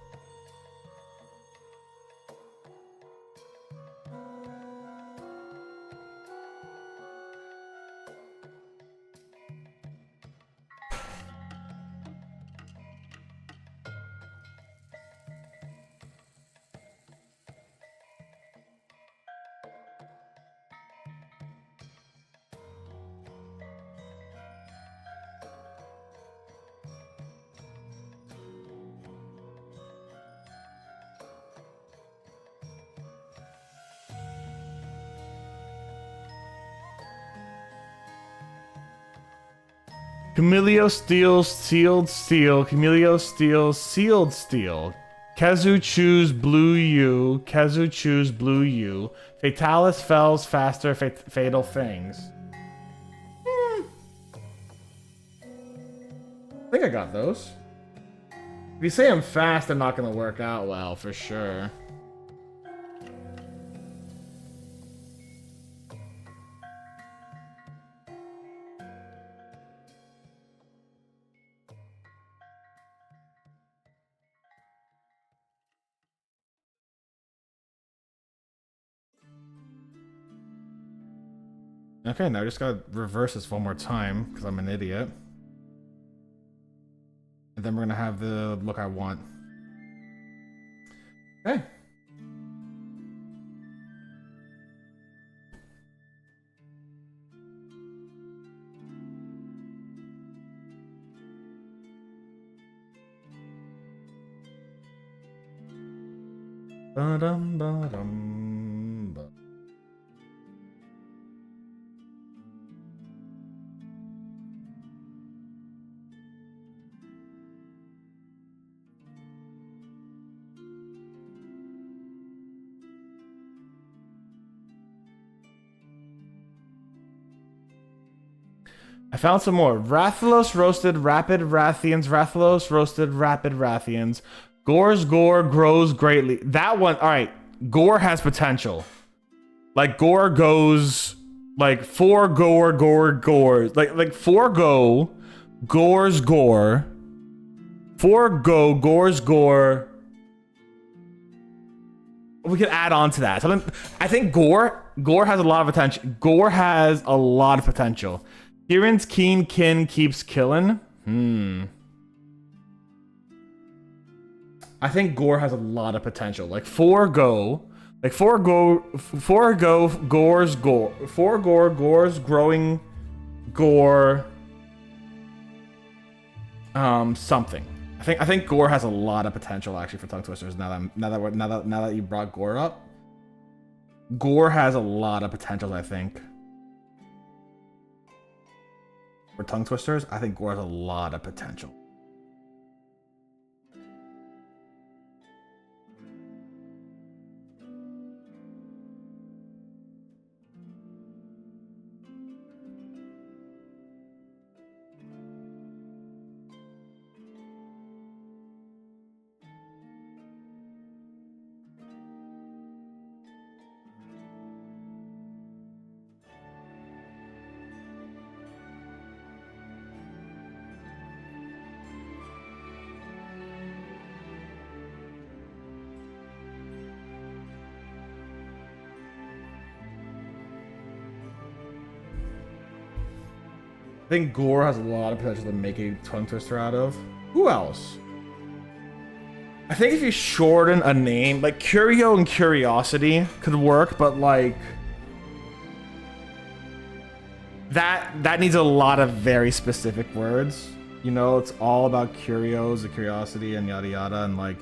Camilio steals sealed steel. Camilio steals sealed steel. Kazu choose blue you. Kazu choose blue you. Fatalis fells faster fatal things. I think I got those. If you say I'm fast, they're not gonna work out well for sure. Okay, now I just gotta reverse this one more time, because I'm an idiot. And then we're gonna have the look I want. Okay. Ba-dum, ba-dum, ba. I found some more. Rathalos roasted rapid Rathians. Rathalos roasted rapid Rathians. Gore's gore grows greatly. That one, all right. Gore has potential. Like Gore goes like for gore. Like for go, Gore's gore. For go, Gore's gore. We could add on to that. So I think Gore has a lot of potential. Gore has a lot of potential. Kieran's keen kin keeps killing. I think Gore has a lot of potential. Like Gore's gore. For Gore, Gore's growing gore, something. I think gore has a lot of potential actually for tongue twisters. Now that you brought gore up, gore has a lot of potential. I think for tongue twisters, I think gore has a lot of potential. I think gore has a lot of potential to make a tongue twister out of. Who else? I think if you shorten a name, like Curio and Curiosity could work, but like that needs a lot of very specific words. You know, it's all about curios, the curiosity, and yada yada, and like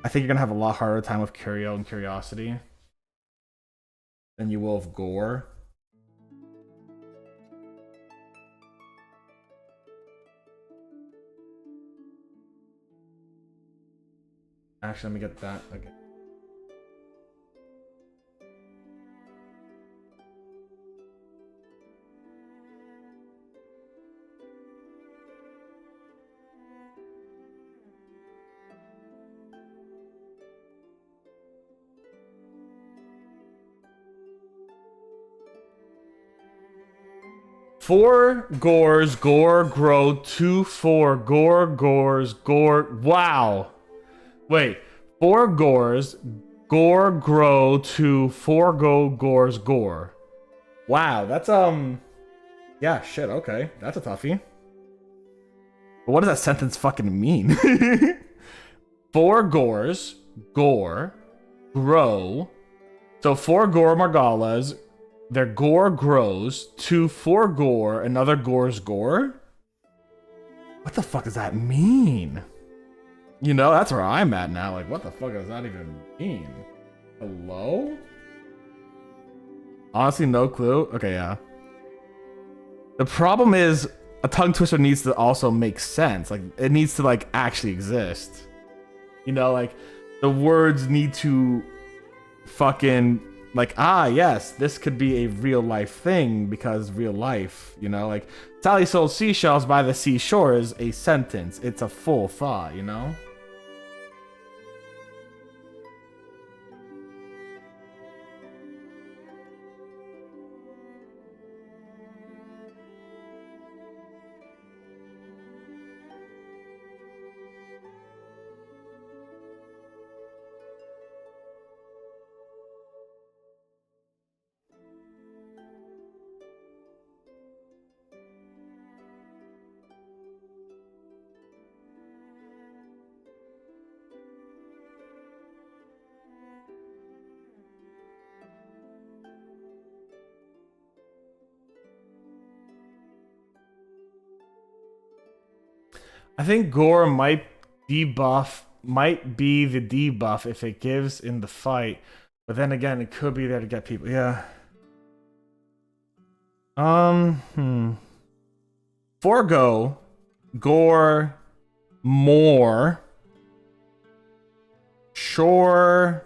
I think you're gonna have a lot harder time with Curio and Curiosity than you will with gore. Actually, let me get that again. Four gores, gore, grow, 2, 4, gore, gores, gore. Wow. Wait, 4 gores, gore, grow, 2, 4, go, gores, gore. Wow, that's, yeah, shit, okay. That's a toughie. But what does that sentence fucking mean? 4 gores, gore, grow. So 4 gore margalas, their gore grows, 2, 4 gore, another gore's gore? What the fuck does that mean? You know, that's where I'm at now. Like, what the fuck does that even mean? Hello? Honestly, no clue. Okay, yeah. The problem is, a tongue twister needs to also make sense. Like, it needs to, like, actually exist. You know, like, the words need to fucking, like, ah, yes, this could be a real life thing because real life, you know? Like, Sally sold seashells by the seashore is a sentence. It's a full thought, you know? I think gore might be the debuff if it gives in the fight, but then again, it could be there to get people. Yeah. Forgo, gore, more, sure,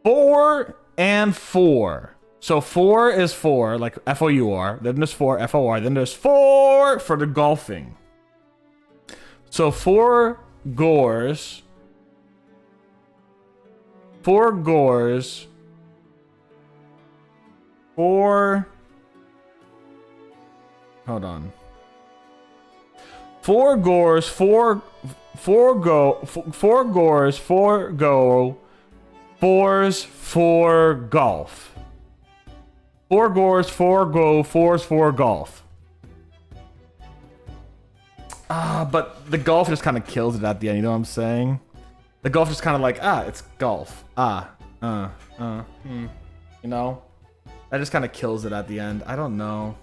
4 and 4. So 4 is 4, like F-O-U-R, then there's 4, F-O-R, then there's 4 for the golfing. So 4 gores, 4 gores, 4, hold on. 4 gores, 4 gores, 4 go, 4s, 4 golf. 4 gores, 4 go, 4s, 4 golf. But the golf just kind of kills it at the end, you know what I'm saying? The golf just kind of like, it's golf. You know? That just kind of kills it at the end. I don't know.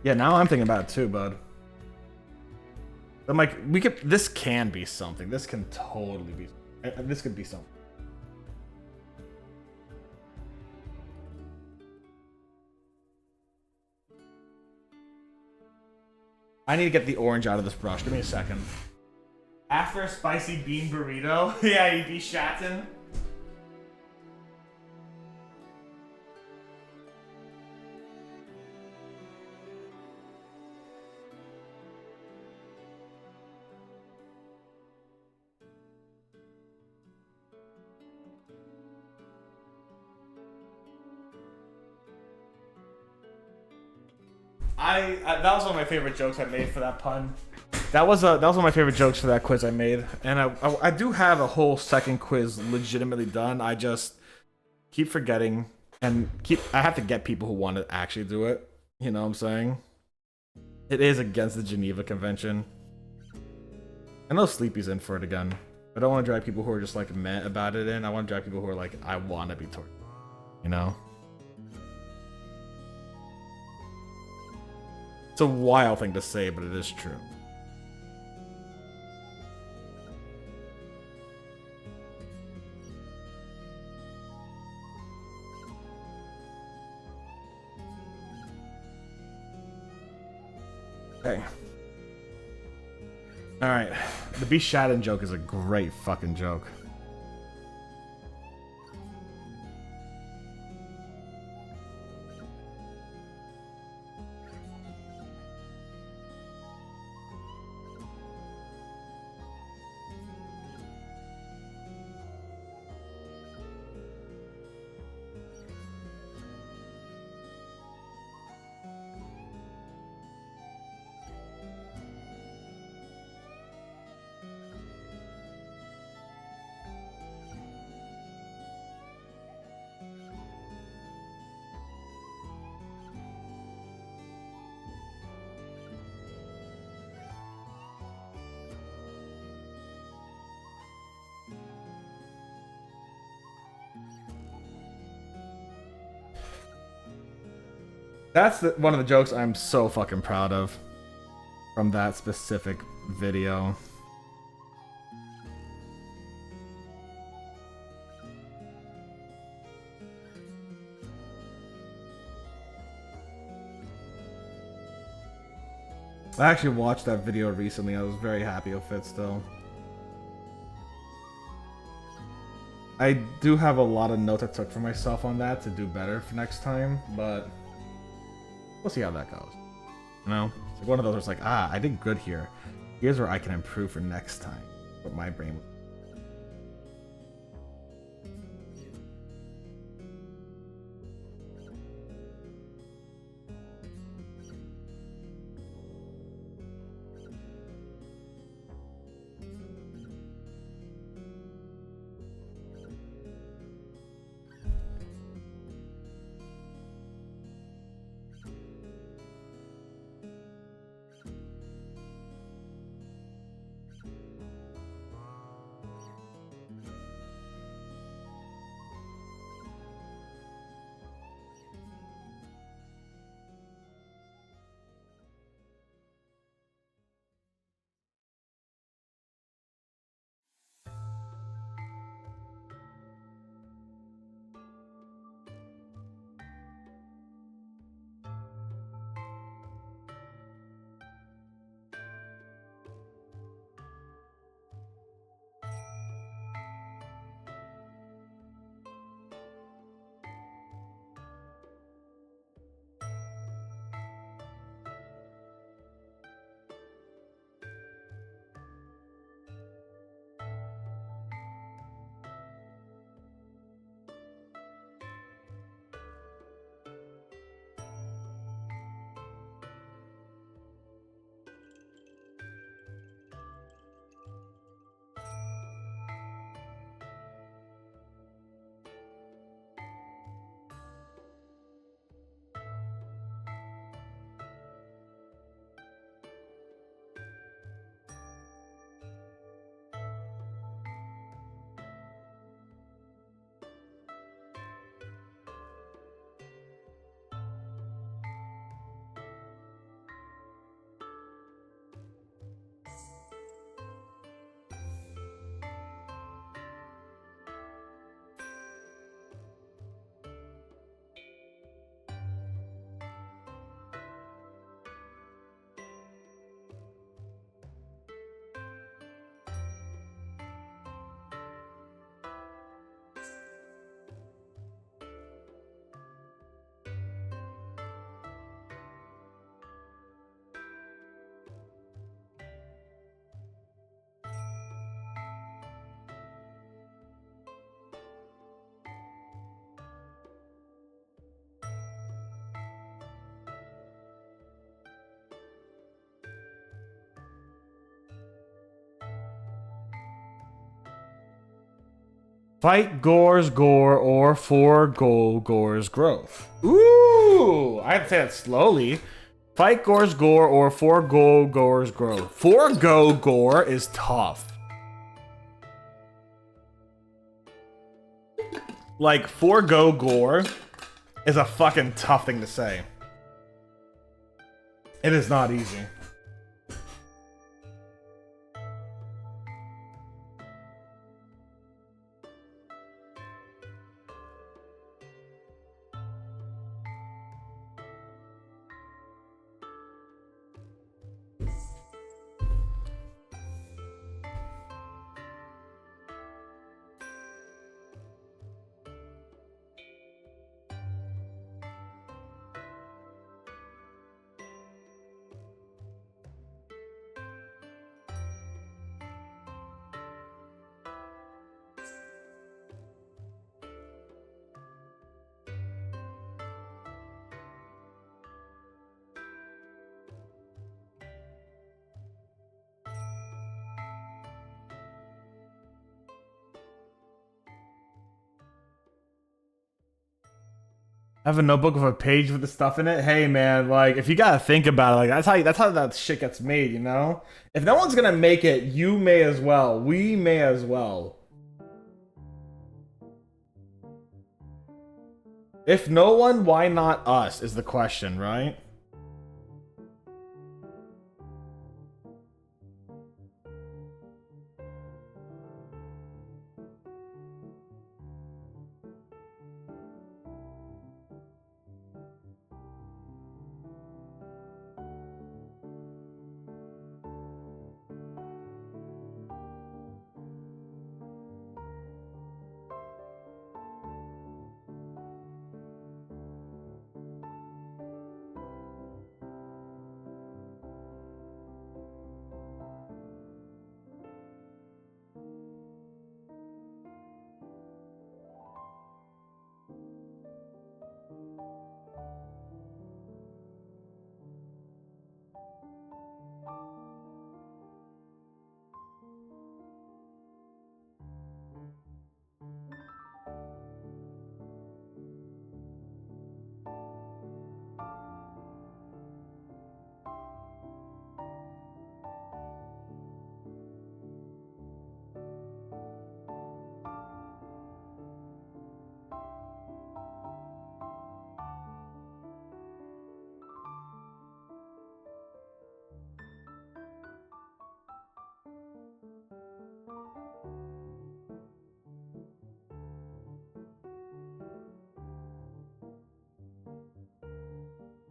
Yeah, now I'm thinking about it too, bud. I'm like, this can be something. This can totally be, this could be something. I need to get the orange out of this brush. Give me a second. After a spicy bean burrito, yeah, you'd be shatting. That was one of my favorite jokes I made for that pun. That was one of my favorite jokes for that quiz I made, and I do have a whole second quiz legitimately done. I just keep forgetting and I have to get people who want to actually do it. You know what I'm saying? It is against the Geneva Convention. I know Sleepy's in for it again. I don't want to drag people who are just like meh about it in. I want to drag people who are like, I want to be tortured. You know? It's a wild thing to say, but it is true. Okay. Alright. The Be Shattered joke is a great fucking joke. That's one of the jokes I'm so fucking proud of from that specific video. I actually watched that video recently. I was very happy with it still. I do have a lot of notes I took for myself on that to do better for next time, but we'll see how that goes. You know? It's like one of those where it's like, I did good here. Here's where I can improve for next time. What my brain... Fight Gore's Gore or forego Gore's growth. Ooh, I have to say that slowly. Fight Gore's Gore or forego Gore's growth. Forego Gore is tough. Like, forego Gore is a fucking tough thing to say. It is not easy. I have a notebook with a page with the stuff in it. Hey man, like if you gotta think about it, like that's how that shit gets made, you know? If no one's gonna make it, you may as well. We may as well. If no one, why not us is the question, right?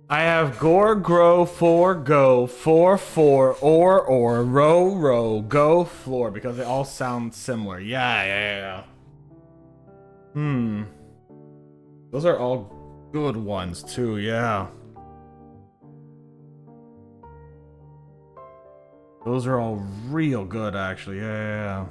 I have gore, grow, for, go, for, or, row, go, floor, because they all sound similar. Yeah. Those are all good ones, too, yeah. Those are all real good, actually, yeah.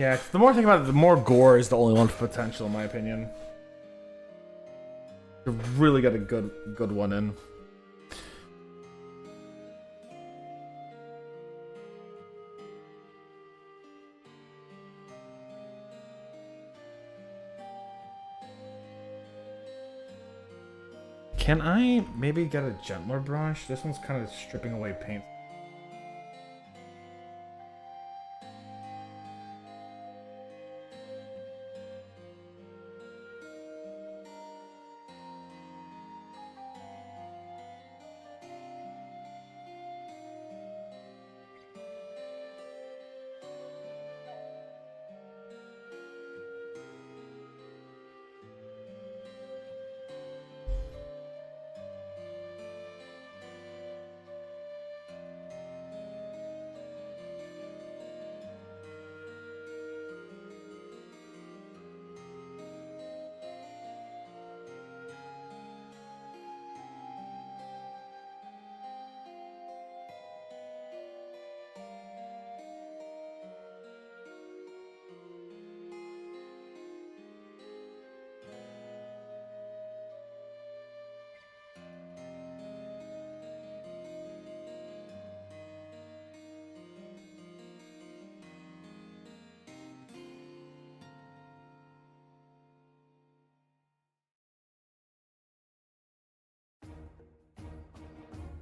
Yeah, the more I think about it, the more gore is the only one with potential, in my opinion. You really got a good one in. Can I maybe get a gentler brush? This one's kind of stripping away paint.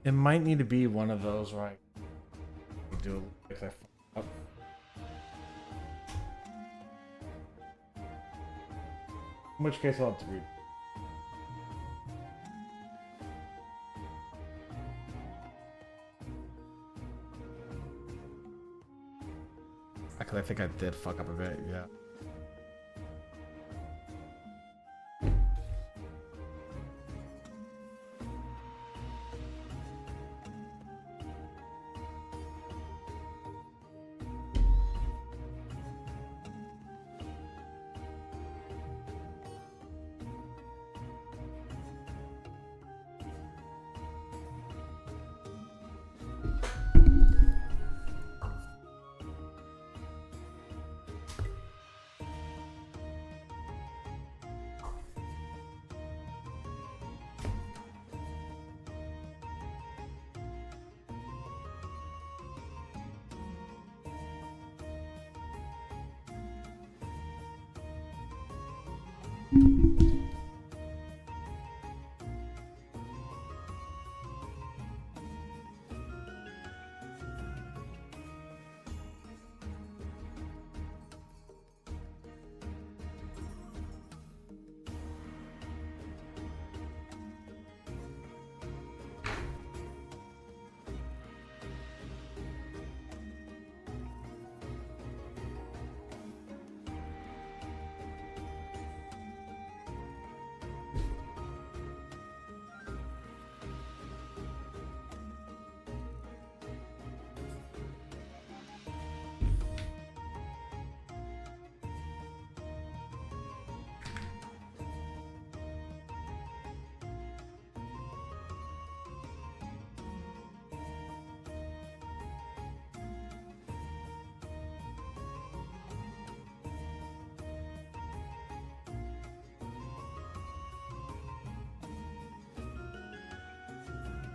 It might need to be one of those, right? Do if I fuck up. In which case, I'll have to read. Actually, I think I did fuck up a bit, yeah.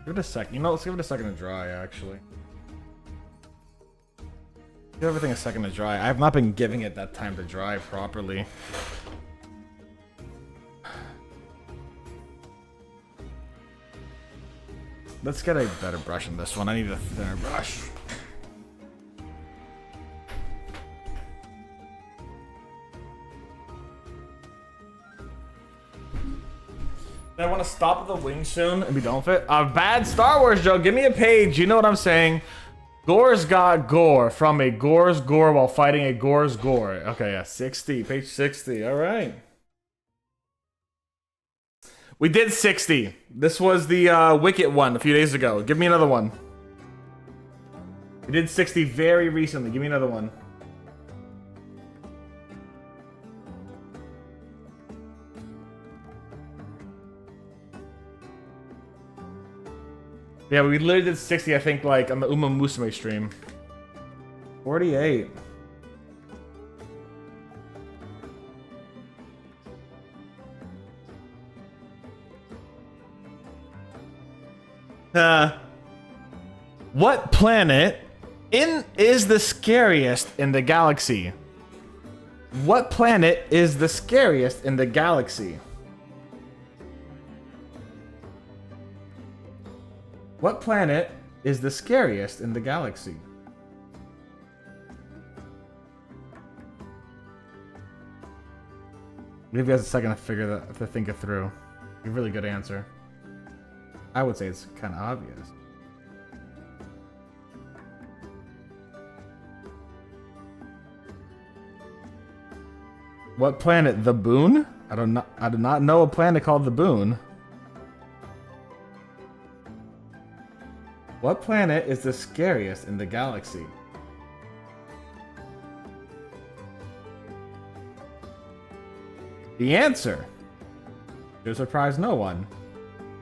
Give it a second. You know, let's give it a second to dry, actually. Give everything a second to dry. I have not been giving it that time to dry properly. Let's get a better brush in this one. I need a thinner brush. I want to stop at the wing soon and be done with it. A bad Star Wars joke. Give me a page. You know what I'm saying. Gore's got gore from a Gore's gore while fighting a Gore's gore. Okay, yeah, 60. Page 60. All right. We did 60. This was the Wicket one a few days ago. Give me another one. We did 60 very recently. Give me another one. Yeah, we literally did 60, I think, like, on the Uma Musume stream. 48. What planet is the scariest in the galaxy? What planet is the scariest in the galaxy? What planet is the scariest in the galaxy? Give you guys a second to figure that, to think it through. A really good answer. I would say it's kind of obvious. What planet? The Boon? I do not know a planet called the Boon. What planet is the scariest in the galaxy? The answer should surprise no one.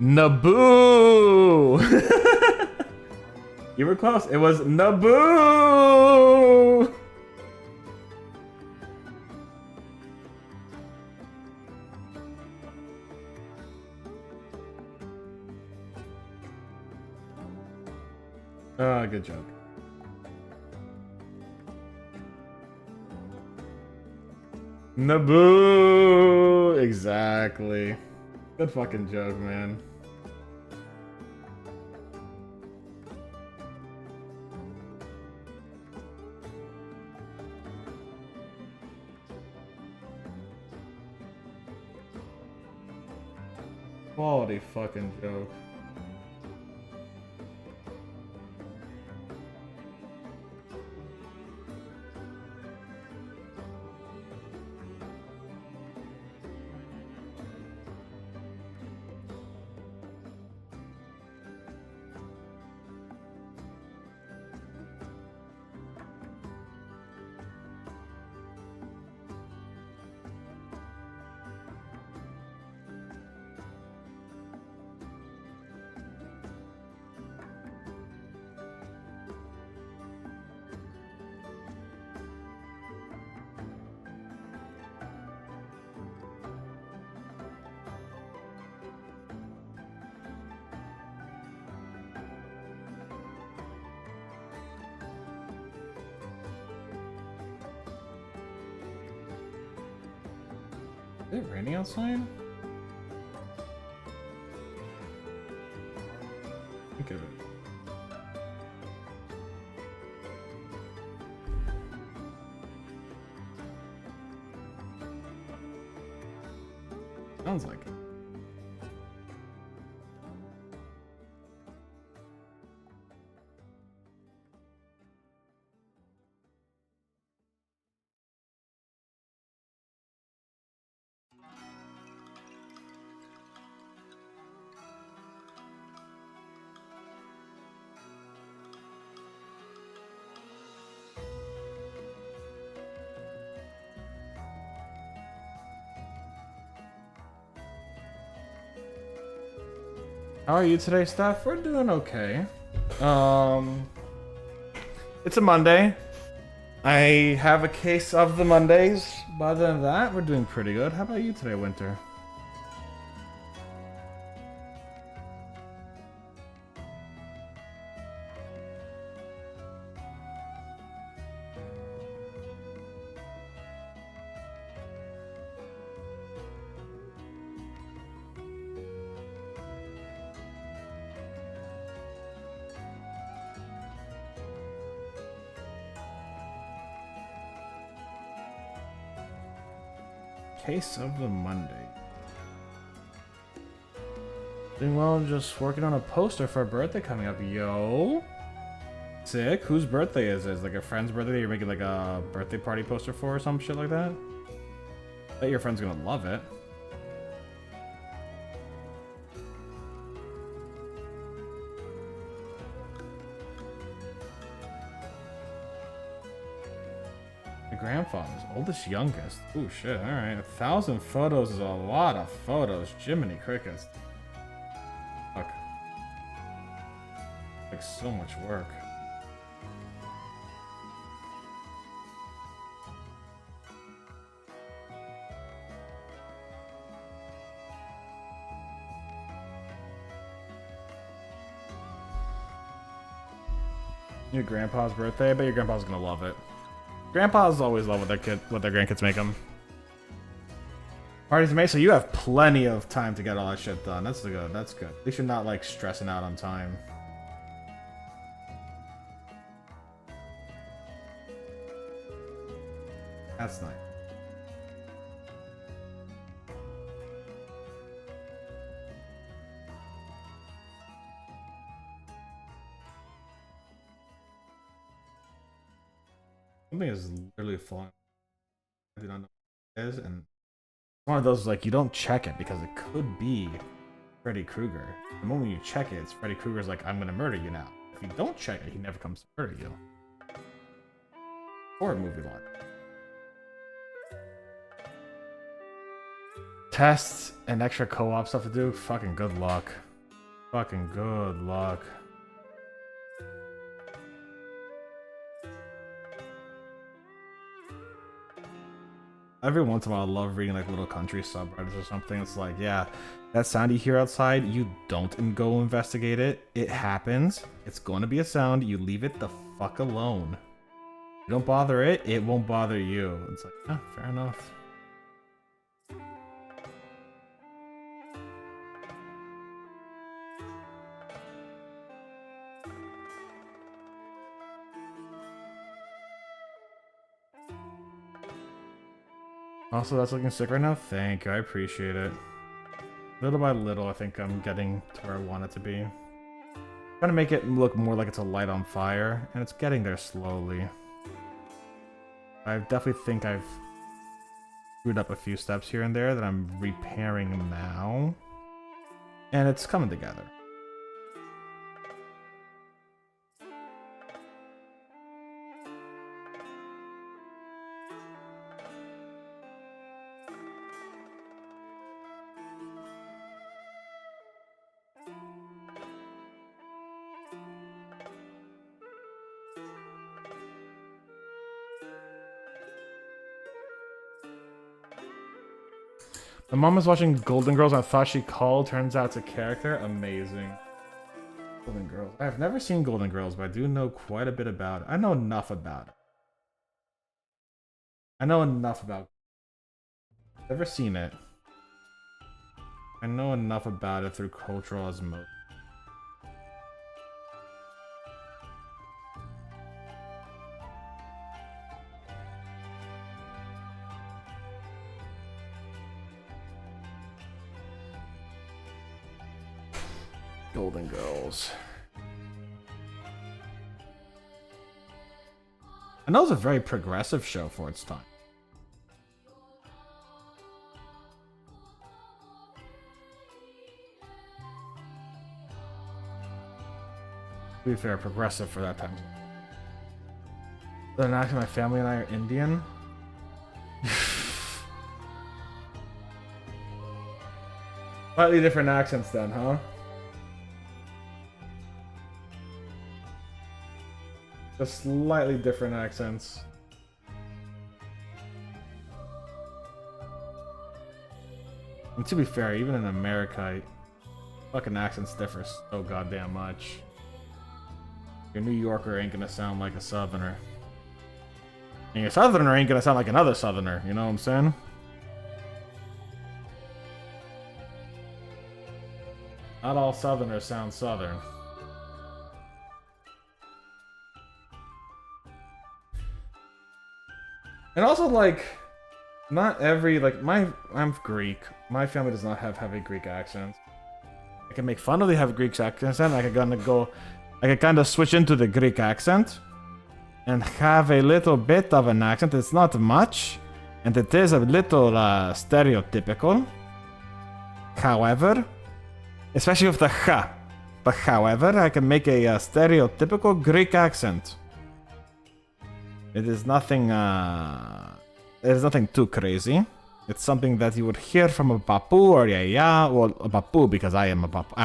Naboo! You were close. It was Naboo! Good joke. Naboo! Exactly. Good fucking joke, man. Quality fucking joke. Is it raining outside? Think of it. Sounds like it. How are you today, Steph? We're doing okay. It's a Monday. I have a case of the Mondays, but other than that, we're doing pretty good. How about you today, Winter? Case of the Monday. Doing well, just working on a poster for a birthday coming up. Yo. Sick. Whose birthday is it? Is it like a friend's birthday you're making like a birthday party poster for or some shit like that? Bet your friend's gonna love it. Grandfather's oldest, youngest. Ooh, shit. All right, 1,000 photos is a lot of photos. Jiminy crickets. Fuck. Like so much work. Your grandpa's birthday? I bet your grandpa's gonna love it. Grandpas always love what their grandkids make them. Parties made, so you have plenty of time to get all that shit done. That's good. That's good. At least you're not like stressing out on time. That's nice. Something is literally falling. I do not know what it is, and it's one of those like you don't check it because it could be Freddy Krueger. The moment you check it, it's Freddy Krueger's like, I'm gonna murder you now. If you don't check it, he never comes to murder you. Horror movie line. Tests and extra co-op stuff to do? Fucking good luck. Fucking good luck. Every once in a while, I love reading like little country subreddits or something. It's like, yeah, that sound you hear outside, you don't go investigate it. It happens. It's going to be a sound. You leave it the fuck alone. You don't bother it, it won't bother you. It's like, yeah, fair enough. Also, that's looking sick right now. Thank you. I appreciate it. Little by little, I think I'm getting to where I want it to be. Trying to make it look more like it's a light on fire, and it's getting there slowly. I definitely think I've screwed up a few steps here and there that I'm repairing now. And it's coming together. My mom was watching Golden Girls and I thought she called. Turns out it's a character. Amazing. Golden Girls. I've never seen Golden Girls, but I do know quite a bit about it. I know enough about it. I know enough about it. Never seen it. I know enough about it through cultural osmosis. Golden Girls. I know it's a very progressive show for its time. To be fair, progressive for that time. Then actually my family and I are Indian. Slightly different accents then, huh? Just slightly different accents. And to be fair, even in America, fucking accents differ so goddamn much. Your New Yorker ain't gonna sound like a Southerner. And your Southerner ain't gonna sound like another Southerner, you know what I'm saying? Not all Southerners sound Southern. And also, like, not every, like, I'm Greek. My family does not have heavy Greek accents. I can make fun of the heavy Greek accent, and I can kind of switch into the Greek accent and have a little bit of an accent. It's not much, and it is a little stereotypical. However, especially with the ha. But however, I can make a stereotypical Greek accent. It is nothing too crazy. It's something that you would hear from a papu or yeah, well, a papu because I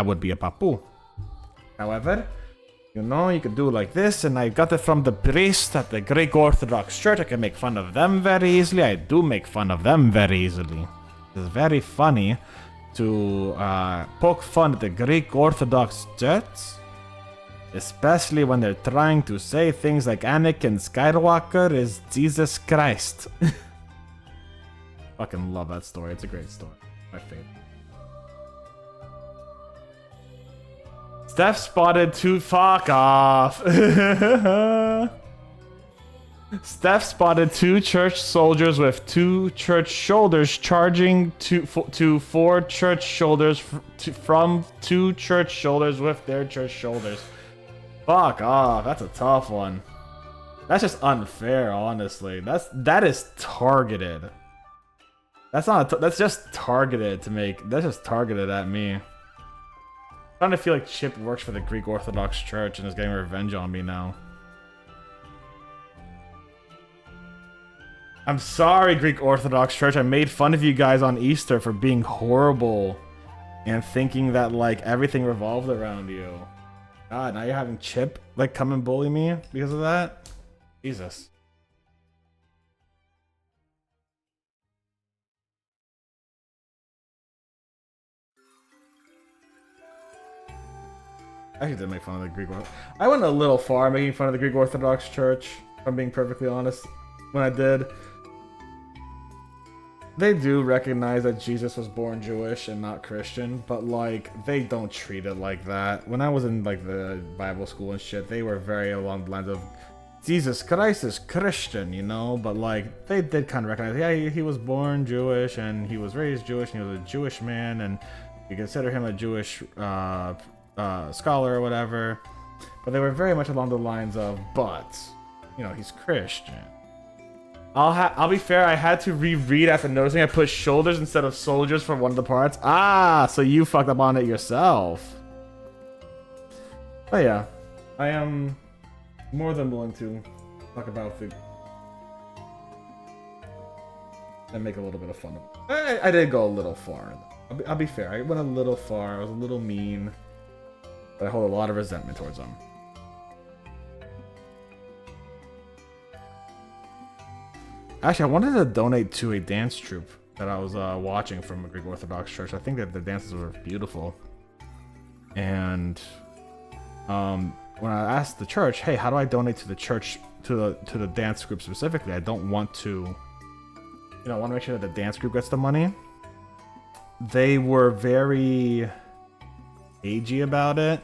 would be a papu. However, you know, you could do like this, and I got it from the priest at the Greek Orthodox Church. I can make fun of them very easily. I do make fun of them very easily. It's very funny to poke fun at the Greek Orthodox Church. Especially when they're trying to say things like Anakin Skywalker is Jesus Christ. Fucking love that story. It's a great story. My favorite. Steph spotted two. Fuck off. Steph spotted two church soldiers with two church shoulders charging to four church shoulders from two church shoulders with their church shoulders. Fuck off. That's a tough one. That's just unfair, honestly. That is targeted. That's not. That's just targeted to make. That's just targeted at me. I'm starting to feel like Chip works for the Greek Orthodox Church and is getting revenge on me now. I'm sorry, Greek Orthodox Church. I made fun of you guys on Easter for being horrible and thinking that like everything revolved around you. God, now you're having Chip like come and bully me because of that? Jesus. I actually did make fun of the Greek Orthodox. I went a little far making fun of the Greek Orthodox Church, if I'm being perfectly honest, when I did. They do recognize that Jesus was born Jewish and not Christian, but like they don't treat it like that. When I was in like the Bible school and shit, they were very along the lines of Jesus Christ is Christian, you know, but like they did kind of recognize, yeah, he was born Jewish and he was raised Jewish and he was a Jewish man and you consider him a Jewish scholar or whatever. But they were very much along the lines of, but you know, he's Christian. I'll be fair, I had to reread after noticing I put shoulders instead of soldiers for one of the parts. Ah, so you fucked up on it yourself. But yeah, I am more than willing to talk about food and make a little bit of fun of it. I did go a little far. I'll be fair, I went a little far, I was a little mean, but I hold a lot of resentment towards them. Actually, I wanted to donate to a dance troupe that I was watching from a Greek Orthodox church. I think that the dances were beautiful. And when I asked the church, hey, how do I donate to the church, to the dance group specifically? I don't want to, you know, I want to make sure that the dance group gets the money. They were very cagey about it.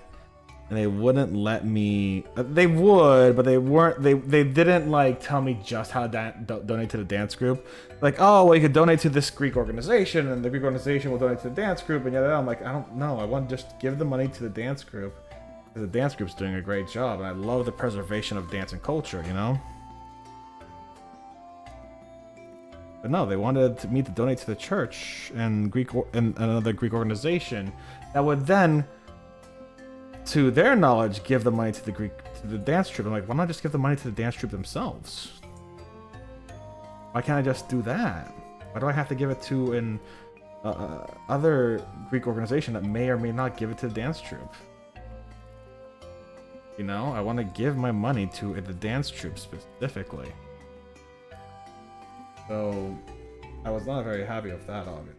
And they wouldn't let me. They would, but they weren't. They didn't like tell me just how to donate to the dance group. Like, oh, well, you could donate to this Greek organization, and the Greek organization will donate to the dance group. And yeah, I'm like, I don't know. I want to just give the money to the dance group. The dance group's doing a great job, and I love the preservation of dance and culture. You know. But no, they wanted me to donate to the church and another Greek organization that would then, to their knowledge, give the money to the dance troupe. I'm like, why not just give the money to the dance troupe themselves? Why can't I just do that? Why do I have to give it to an other Greek organization that may or may not give it to the dance troupe? You know, I want to give my money to the dance troupe specifically. So I was not very happy with that, obviously.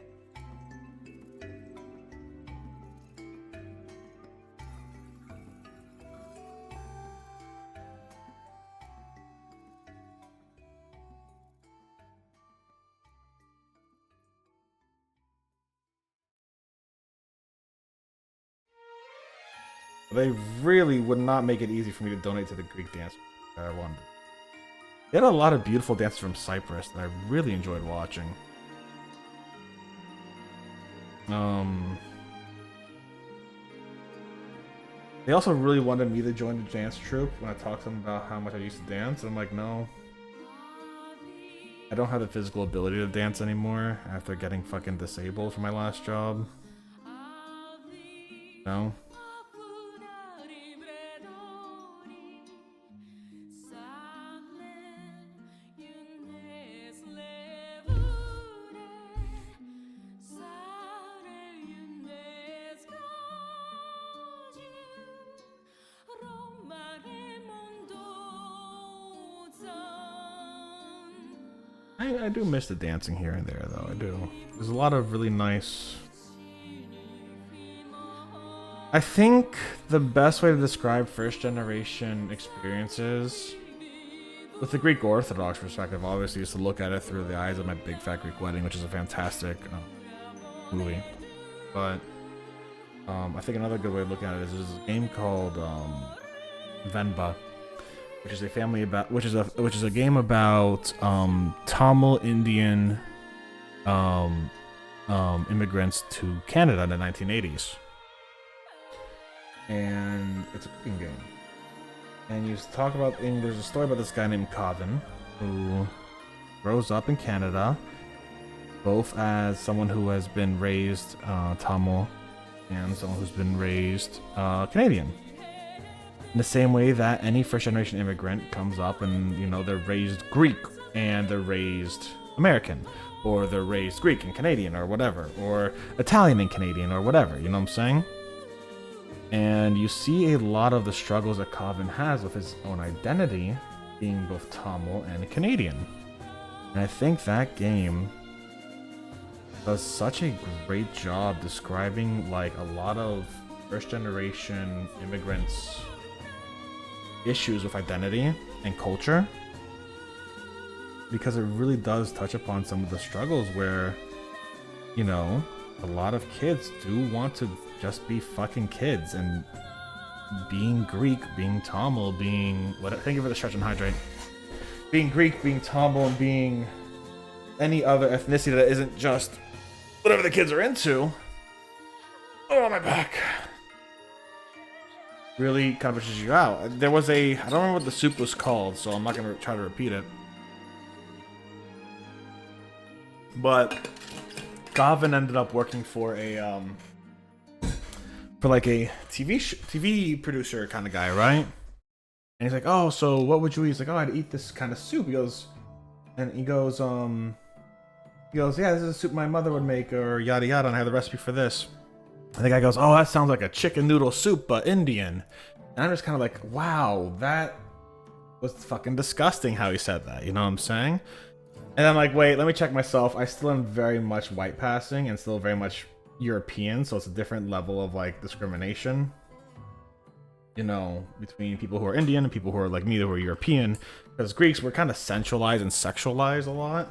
They really would not make it easy for me to donate to the Greek dance that I wanted. They had a lot of beautiful dances from Cyprus that I really enjoyed watching. They also really wanted me to join the dance troupe when I talked to them about how much I used to dance. And I'm like, no. I don't have the physical ability to dance anymore after getting fucking disabled from my last job. No. I do miss the dancing here and there, though. I do. There's a lot of really nice I think the best way to describe first generation experiences with the Greek Orthodox perspective, obviously, is to look at it through the eyes of My Big Fat Greek Wedding, which is a fantastic movie. But I think another good way of looking at it is there's a game called Venba, which is a game about Tamil Indian immigrants to Canada in the 1980s. And it's a cooking game. And you talk about, and there's a story about this guy named Kavin who grows up in Canada, both as someone who has been raised Tamil and someone who's been raised Canadian. In the same way that any first generation immigrant comes up and, you know, they're raised Greek and they're raised American, or they're raised Greek and Canadian or whatever, or Italian and Canadian or whatever, you know what I'm saying? And you see a lot of the struggles that Kavin has with his own identity being both Tamil and Canadian. And I think that game does such a great job describing like a lot of first generation immigrants' issues with identity and culture, because it really does touch upon some of the struggles where, you know, a lot of kids do want to just be fucking kids, and being Greek, being Tamil, being what? Thank you for the stretch and hydrate. Being Greek, being Tamil, and being any other ethnicity that isn't just whatever the kids are into. Oh, my back. Really kind of pushes you out. There was I don't remember what the soup was called, so I'm not gonna try to repeat it. But Gavin ended up working for a TV producer kind of guy, right? And he's like, "Oh, so what would you eat?" He's like, "Oh, I'd eat this kind of soup." He goes, "Yeah, this is a soup my mother would make," or yada yada, and I have the recipe for this. And the guy goes, "Oh, that sounds like a chicken noodle soup, but Indian." And I'm just kind of like, wow, that was fucking disgusting how he said that, you know what I'm saying? And I'm like, wait, let me check myself. I still am very much white passing and still very much European, so it's a different level of like discrimination, you know, between people who are Indian and people who are like me, who are European. Because Greeks were kind of centralized and sexualized a lot,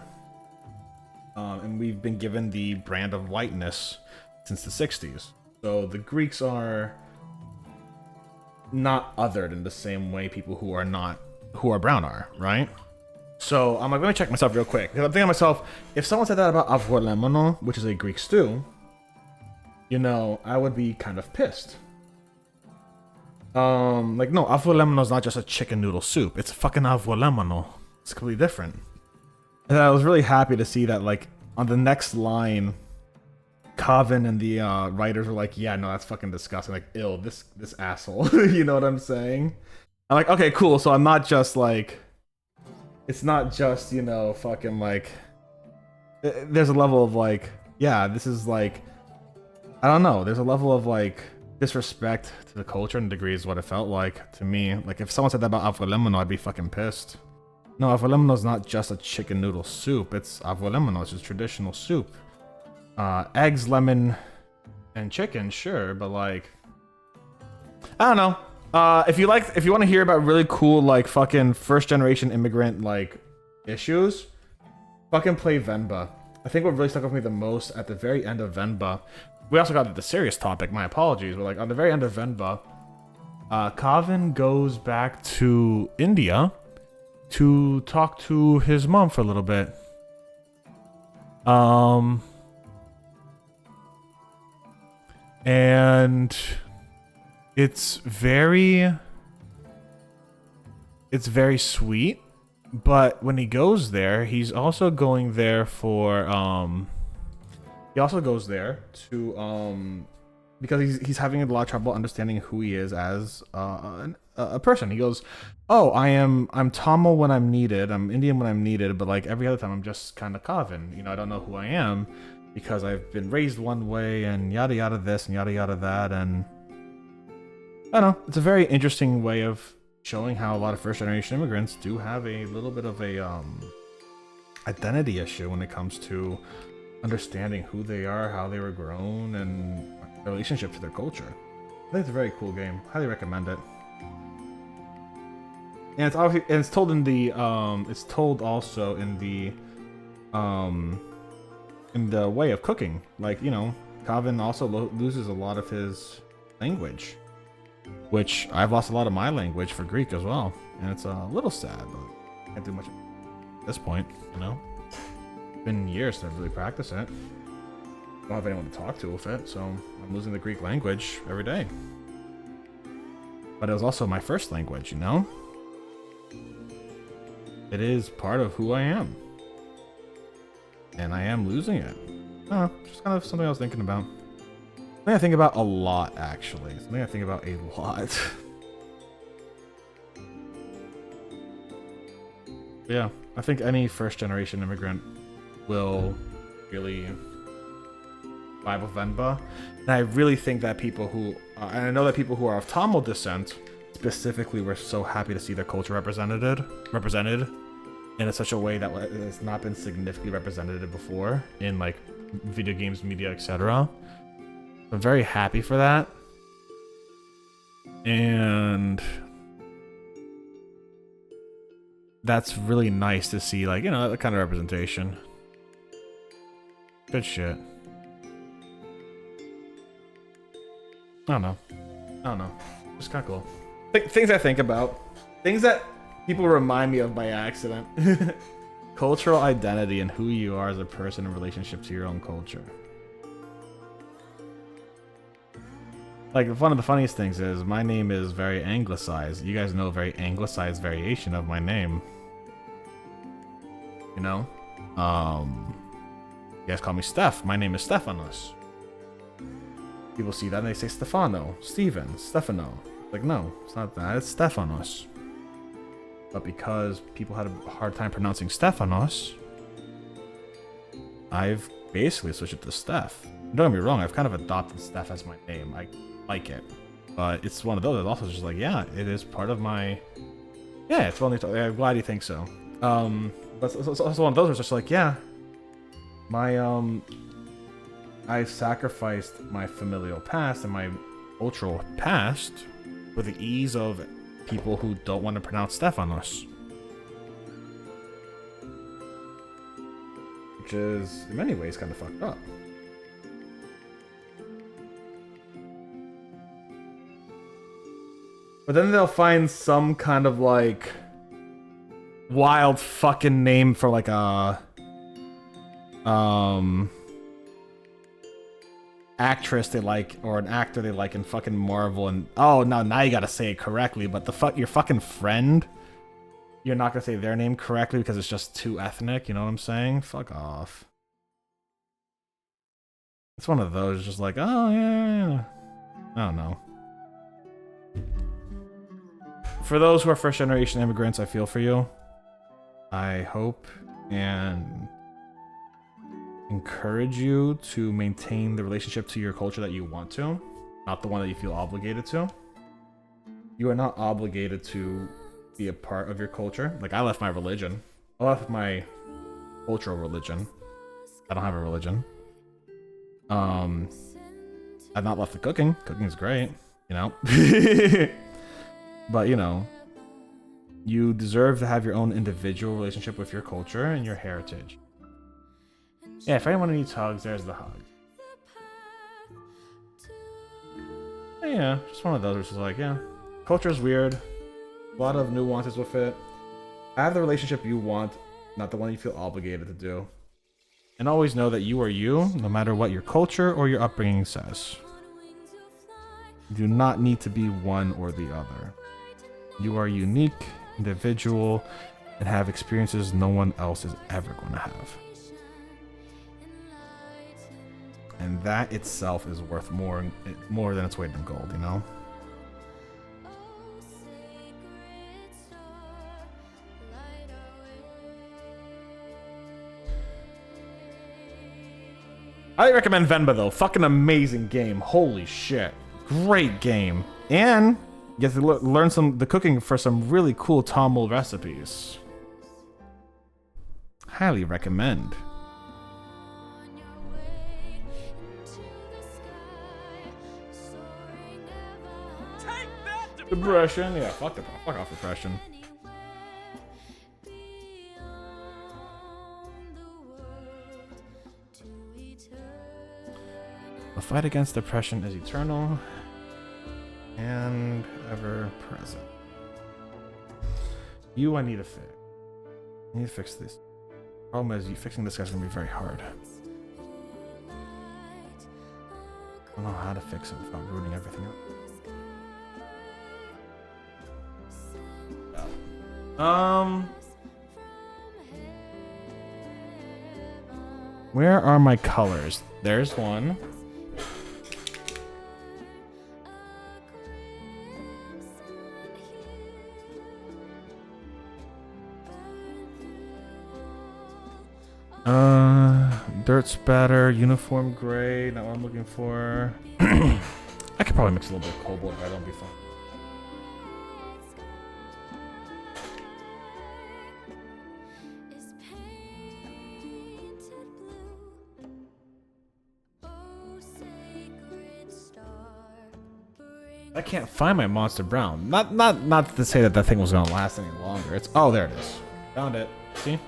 and we've been given the brand of whiteness since the 60s. So the Greeks are not othered in the same way people who are brown are, right? So I'm like, let me check myself real quick, because I'm thinking to myself, if someone said that about avrolemono, which is a Greek stew, you know, I would be kind of pissed. Like, no, avrolemono is not just a chicken noodle soup. It's fucking avrolemono. It's completely different. And I was really happy to see that, like, on the next line, Kavin and the writers were like, yeah, no, that's fucking disgusting. Like, ill, this asshole. You know what I'm saying? I'm like, okay, cool. So I'm not just like, it's not just, you know, fucking like, there's a level of like, yeah, this is like, I don't know. There's a level of like disrespect to the culture and degree is what it felt like to me. Like if someone said that about avrolemono, I'd be fucking pissed. No, avrolemono is not just a chicken noodle soup. It's avrolemono. It's just traditional soup. Eggs, lemon, and chicken, sure, but like, I don't know. If you want to hear about really cool like fucking first generation immigrant like issues, fucking play Venba. I think what really stuck with me the most at the very end of Venba, we also got to the serious topic, my apologies, but like on the very end of Venba, Kavin goes back to India to talk to his mom for a little bit. And it's very sweet, but when he goes there, he's also going there for he also goes there to because he's having a lot of trouble understanding who he is as a person. He goes, "Oh, I'm Tamil when I'm needed, I'm Indian when I'm needed, but like every other time I'm just kind of Kavin. You know, I don't know who I am because I've been raised one way and yada yada this and yada yada that." And I don't know, it's a very interesting way of showing how a lot of first generation immigrants do have a little bit of a identity issue when it comes to understanding who they are, how they were grown, and their relationship to their culture. think it's a very cool game. Highly recommend it. And it's obviously, and it's told in the it's told also in the way of cooking. Like, you know, Kavin also loses a lot of his language, which I've lost a lot of my language for Greek as well, and it's a little sad, but can't do much at this point. You know, it's been years to really practice it. I don't have anyone to talk to with it, so I'm losing the Greek language every day. But it was also my first language, you know? It is part of who I am. And I am losing it. Oh, just kind of something I was thinking about. Something I think about a lot, actually. Something I think about a lot. Yeah, I think any first-generation immigrant will really vibe with Venba. And I really think that people who... and I know that people who are of Tamil descent specifically were so happy to see their culture represented in such a way that has not been significantly represented before in like video games, media, etc. I'm very happy for that. And that's really nice to see, like, you know, that kind of representation. Good shit. I don't know. It's kind of cool. Things I think about. Things that people remind me of by accident. Cultural identity and who you are as a person in relationship to your own culture. Like, one of the funniest things is my name is very anglicized. You guys know a very anglicized variation of my name. You know? You guys call me Steph. My name is Stephanos. People see that and they say Stefano, Steven, Stefano. Like, no, it's not that. It's Stephanos. But because people had a hard time pronouncing Stephanos, I've basically switched it to Steph. Don't get me wrong, I've kind of adopted Steph as my name. I like it. But it's one of those that's also just like, yeah, it is part of my... Yeah, it's one of these... I'm glad you think so. But it's also one of those where it's just like, yeah, my, I sacrificed my familial past and my cultural past for the ease of people who don't want to pronounce Stephanos. Which is, in many ways, kind of fucked up. But then they'll find some kind of, like, wild fucking name for, like, a... actress they like, or an actor they like in fucking Marvel, and oh no, now you gotta say it correctly, but your fucking friend, you're not gonna say their name correctly because it's just too ethnic, you know what I'm saying? Fuck off. It's one of those, just like, oh yeah. I don't know. For those who are first generation immigrants, I feel for you. I hope and encourage you to maintain the relationship to your culture that you want to, not the one that you feel obligated to. You are not obligated to be a part of your culture. Like, I left my religion. I left my cultural religion. I don't have a religion. I've not left the cooking. Cooking is great, you know. But, you know, you deserve to have your own individual relationship with your culture and your heritage. Yeah, if anyone needs hugs, there's the hug. Yeah, just one of those, which is like, yeah, culture's weird. A lot of nuances with it. Have the relationship you want, not the one you feel obligated to do. And always know that you are you, no matter what your culture or your upbringing says. You do not need to be one or the other. You are unique, individual, and have experiences no one else is ever going to have. And that itself is worth more than its weight in gold, you know? I recommend Venba though. Fucking amazing game. Holy shit. Great game. And you get to learn the cooking for some really cool Tamil recipes. Highly recommend. Depression, yeah, fuck off depression. The fight against depression is eternal and ever present. You, I need to fix. I need to fix this. Problem is, fixing this guy's gonna be very hard. I don't know how to fix him without ruining everything up. Where are my colors? There's one. Dirt spatter, uniform gray, not what I'm looking for. I could probably mix a little bit of cobalt if I don't be fun. I can't find my monster brown. Not to say that that thing was gonna last any longer. It's oh, there it is. Found it. See?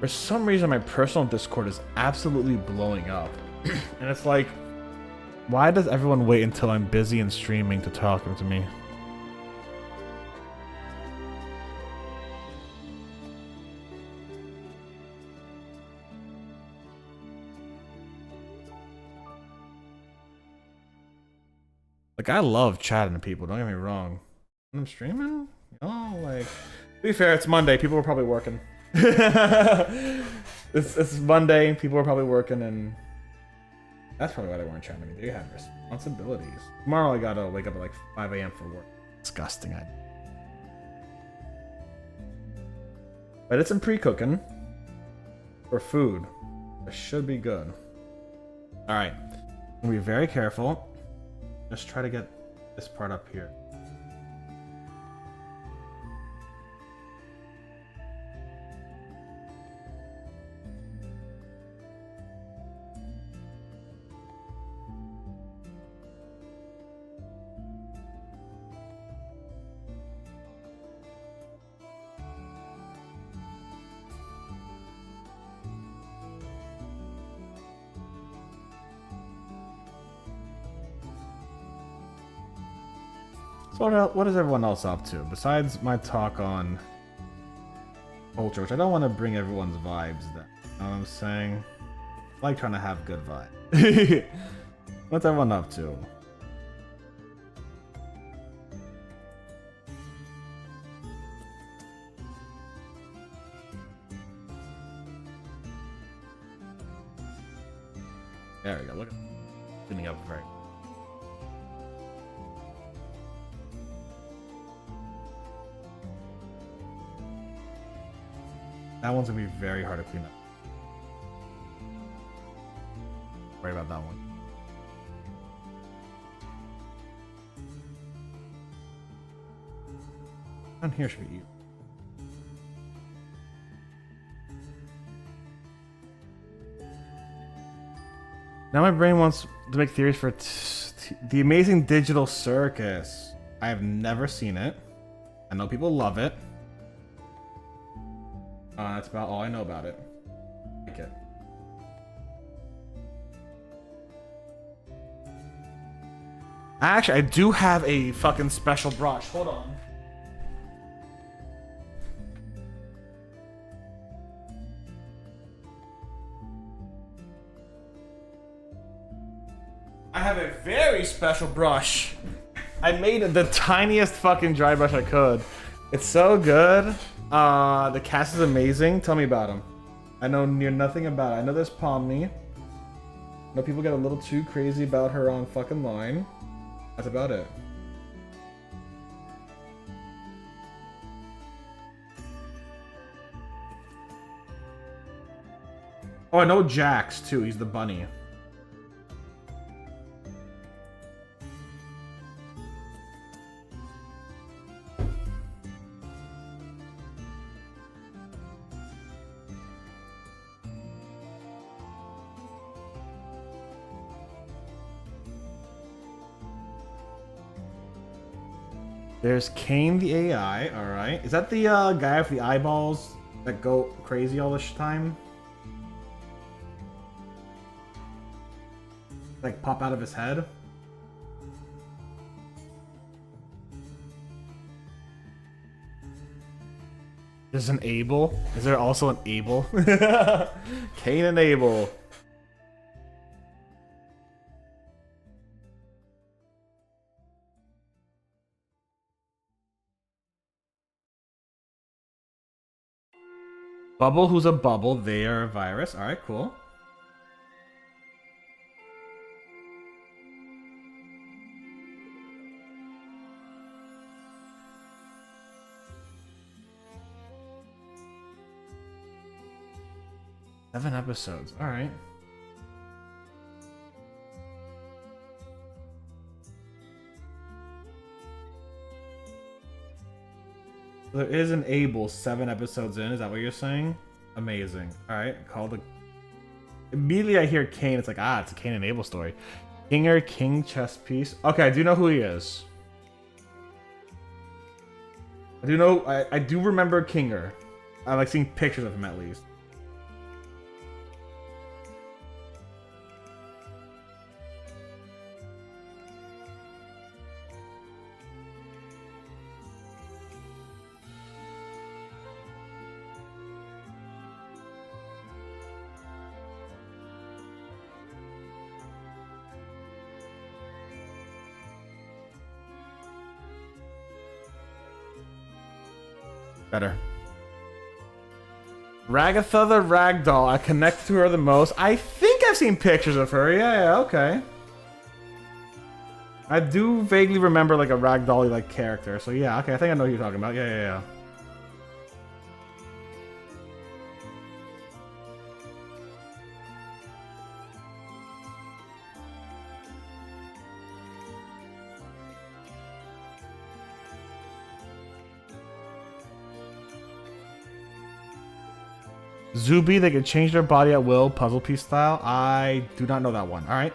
For some reason, my personal Discord is absolutely blowing up. And it's like, why does everyone wait until I'm busy and streaming to talk to me? Like, I love chatting to people, don't get me wrong. When I'm streaming, you know, like, to be fair, it's Monday, people are probably working. It's Monday, people are probably working, and that's probably why they weren't chatting to me. They have responsibilities. Tomorrow I gotta wake up at like 5 a.m. for work. Disgusting. But it's some pre-cooking for food. It should be good. Alright. I'm gonna be very careful. Just try to get this part up here. So what is everyone else up to? Besides my talk on culture, which I don't want to bring everyone's vibes down. You know what I'm saying? I like trying to have good vibes. What's everyone up to? There we go. Look at tuning up very. That one's gonna be very hard to clean up. Worry about that one. Down here should be you. Now my brain wants to make theories for the Amazing Digital Circus. I have never seen it. I know people love it. That's about all I know about it. I like it. Actually, I do have a fucking special brush. Hold on. I have a very special brush. I made the tiniest fucking dry brush I could. It's so good. The cast is amazing. Tell me about him. I know near nothing about it. I know there's Pomni. I know people get a little too crazy about her on fucking line. That's about it. Oh, I know Jax too. He's the bunny. There's Kane the AI, alright. Is that the guy with the eyeballs that go crazy all this time? Like pop out of his head? There's an Abel? Is there also an Abel? Kane and Abel. Bubble, who's a bubble, they are a virus. Alright, cool. Seven episodes, alright. There is an Abel 7 episodes in, is that what you're saying? Amazing. Alright, call the... Immediately I hear Kane, it's like, ah, it's a Kane and Abel story. Kinger, King, chess piece. Okay, I do know who he is. I do know, I do remember Kinger. I like seeing pictures of him at least. Better. Ragatha the Ragdoll. I connect to her the most. I think I've seen pictures of her. Yeah, okay. I do vaguely remember like a Ragdoll like character. So yeah, okay. I think I know who you're talking about. Yeah. Zuby, they can change their body at will, puzzle piece style. I do not know that one. Alright.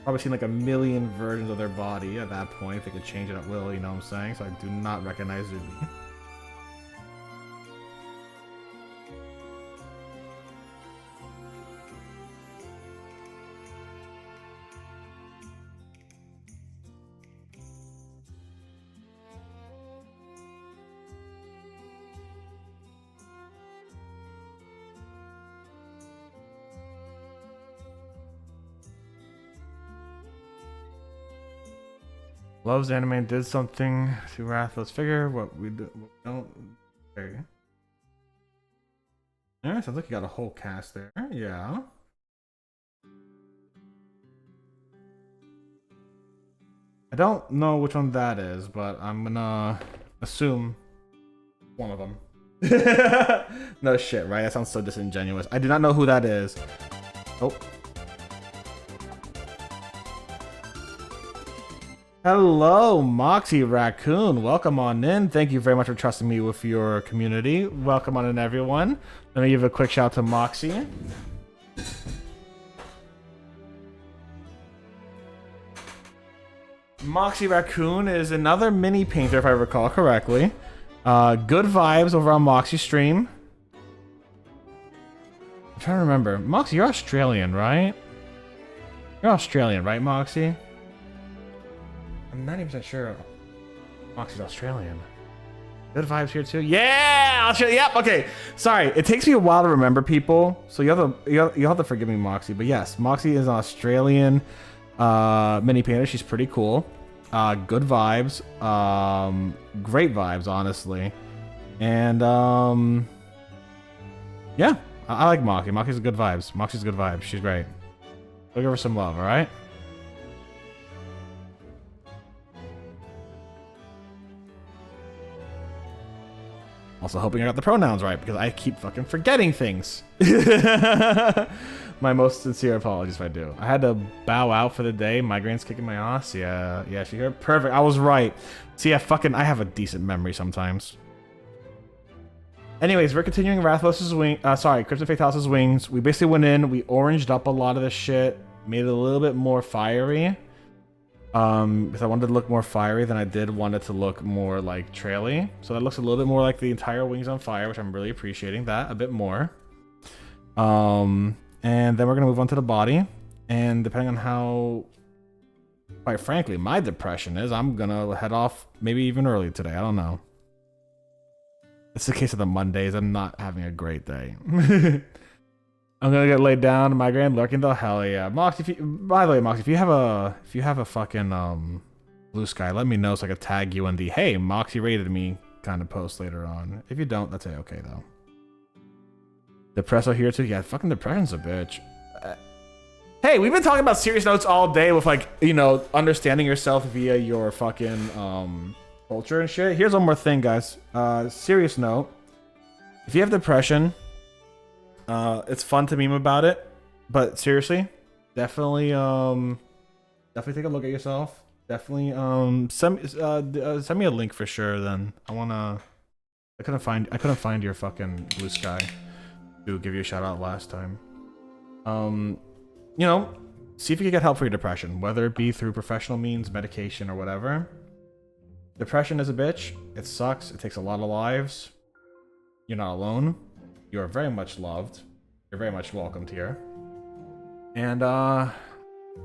Probably seen like a million versions of their body at that point. If they could change it at will, you know what I'm saying? So I do not recognize Zuby. Loves anime, did something to Rathless figure. What we don't. Okay. Yeah, sounds like you got a whole cast there. Yeah. I don't know which one that is, but I'm gonna assume one of them. No shit, right? That sounds so disingenuous. I do not know who that is. Oh. Hello, Moxie Raccoon. Welcome on in. Thank you very much for trusting me with your community. Welcome on in, everyone. Let me give a quick shout out to Moxie. Moxie Raccoon is another mini painter, if I recall correctly. Good vibes over on Moxie stream. I'm trying to remember. Moxie, you're Australian, right? You're Australian, right, Moxie? I'm 90% sure Moxie's Australian. Good vibes here too. Yeah, Australia. Yep. Okay. Sorry, it takes me a while to remember people, so you have to forgive me, Moxie. But yes, Moxie is an Australian mini painter. She's pretty cool. Good vibes. Great vibes, honestly. And yeah, I like Moxie. Moxie's good vibes. Moxie's good vibes. She's great. Go give her some love. All right. Also hoping I got the pronouns right because I keep fucking forgetting things. My most sincere apologies if I do. I had to bow out for the day. Migraine's kicking my ass. Yeah, she heard. Perfect. I was right. See, I have a decent memory sometimes. Anyways, we're continuing Rathlos's wing. Crypto Fatalis' wings. We basically went in. We oranged up a lot of the shit. Made it a little bit more fiery. Because I wanted to look more fiery than I did want it to look more like traily. So that looks a little bit more like the entire wings on fire, which I'm really appreciating that a bit more. And then we're gonna move on to the body. And depending on how, quite frankly, my depression is, I'm gonna head off maybe even early today. I don't know. It's the case of the Mondays. I'm not having a great day. I'm gonna get laid down. Migraine lurking though. Hell yeah, Mox. By the way, Mox, if you have a fucking blue sky, let me know so I can tag you in the "Hey, Moxie rated me" kind of post later on. If you don't, that's okay though. Depresso here too. Yeah, fucking depression's a bitch. Hey, we've been talking about serious notes all day with like, you know, understanding yourself via your fucking culture and shit. Here's one more thing, guys. Serious note. If you have depression, it's fun to meme about it, but seriously, definitely take a look at yourself. Definitely send me a link for sure. Then I couldn't find your fucking blue sky to give you a shout out last time. You know, see if you can get help for your depression, whether it be through professional means, medication, or whatever. Depression is a bitch. It sucks. It takes a lot of lives. You're not alone. You are very much loved. You're very much welcomed here. And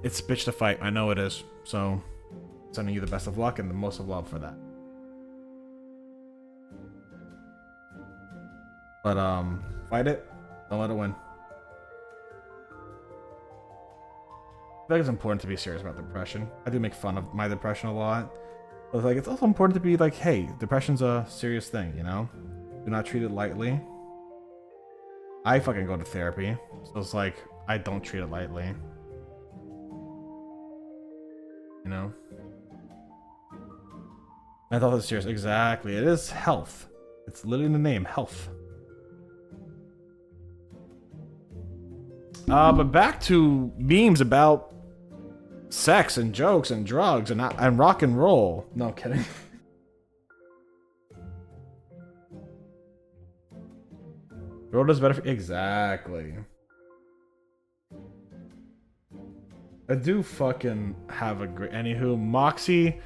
it's a bitch to fight. I know it is. So sending you the best of luck and the most of love for that. But fight it. Don't let it win. I feel like it's important to be serious about depression. I do make fun of my depression a lot. But like, it's also important to be like, hey, depression's a serious thing, you know? Do not treat it lightly. I fucking go to therapy, so it's like, I don't treat it lightly. You know? Mental health is serious. Exactly. It is health. It's literally in the name, health. But back to memes about sex and jokes and drugs and rock and roll. No, I'm kidding. Road is better for exactly. I do fucking have a great. Anywho, Moxie.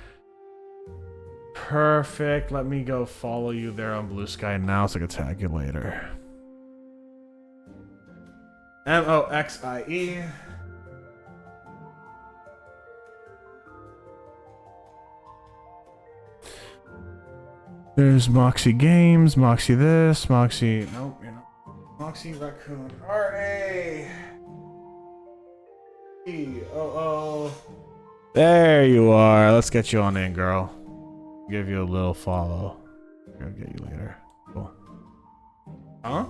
Perfect. Let me go follow you there on Blue Sky now so I can tag you later. Moxie. There's Moxie Games, Moxie this, Moxie. Nope, you're not. Moxie Raccoon Party. Oh. There you are. Let's get you on in, girl. Give you a little follow. I'll get you later. Cool. Huh?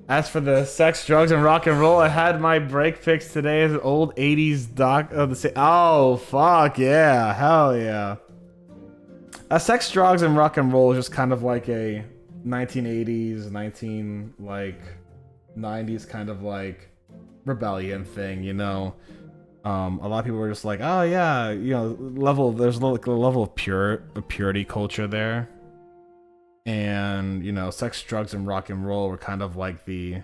As for the sex, drugs, and rock and roll, I had my break fix today as an old 80s doc of the oh, fuck yeah. Hell yeah. Sex, drugs, and rock and roll is just kind of like a 1980s, 90s kind of like rebellion thing, you know? A lot of people were just like, oh yeah, you know, there's a level of purity culture there. And, you know, sex, drugs, and rock and roll were kind of like the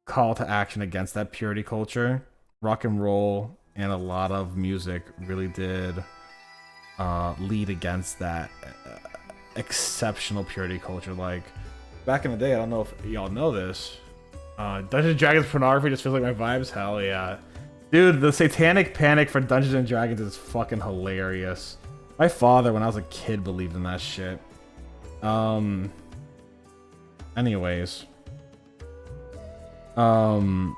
call to action against that purity culture. Rock and roll and a lot of music really did lead against that exceptional purity culture. Like, back in the day, I don't know if y'all know this, Dungeons & Dragons pornography just feels like my vibes. Hell yeah. Dude, the satanic panic for Dungeons & Dragons is fucking hilarious. My father, when I was a kid, believed in that shit. Anyways. Yeah,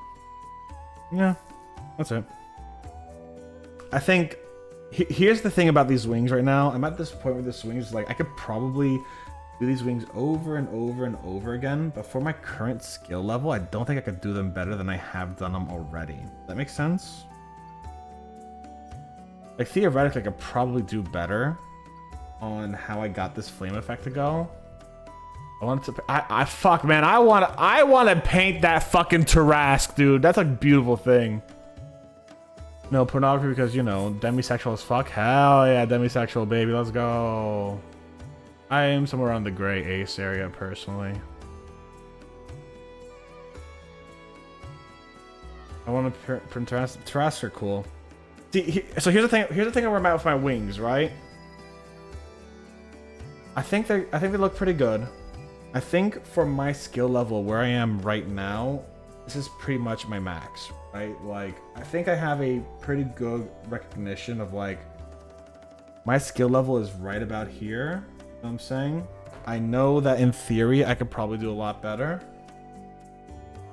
that's it. I think here's the thing about these wings right now. I'm at this point with the swings, like I could probably do these wings over and over and over again, but for my current skill level, I don't think I could do them better than I have done them already. Does that make sense? Like theoretically, I could probably do better on how I got this flame effect to go. Fuck, man. I want to paint that fucking Tarask, dude. That's a beautiful thing. No pornography because, you know, demisexual as fuck. Hell yeah, demisexual, baby. Let's go. I am somewhere around the gray ace area, personally. I want to print Tarask are cool. See, so here's the thing. Here's the thing where I'm at with my wings, right? I think they look pretty good. I think for my skill level where I am right now, this is pretty much my max, right? Like, I think I have a pretty good recognition of like my skill level is right about here. You know what I'm saying? I know that in theory I could probably do a lot better.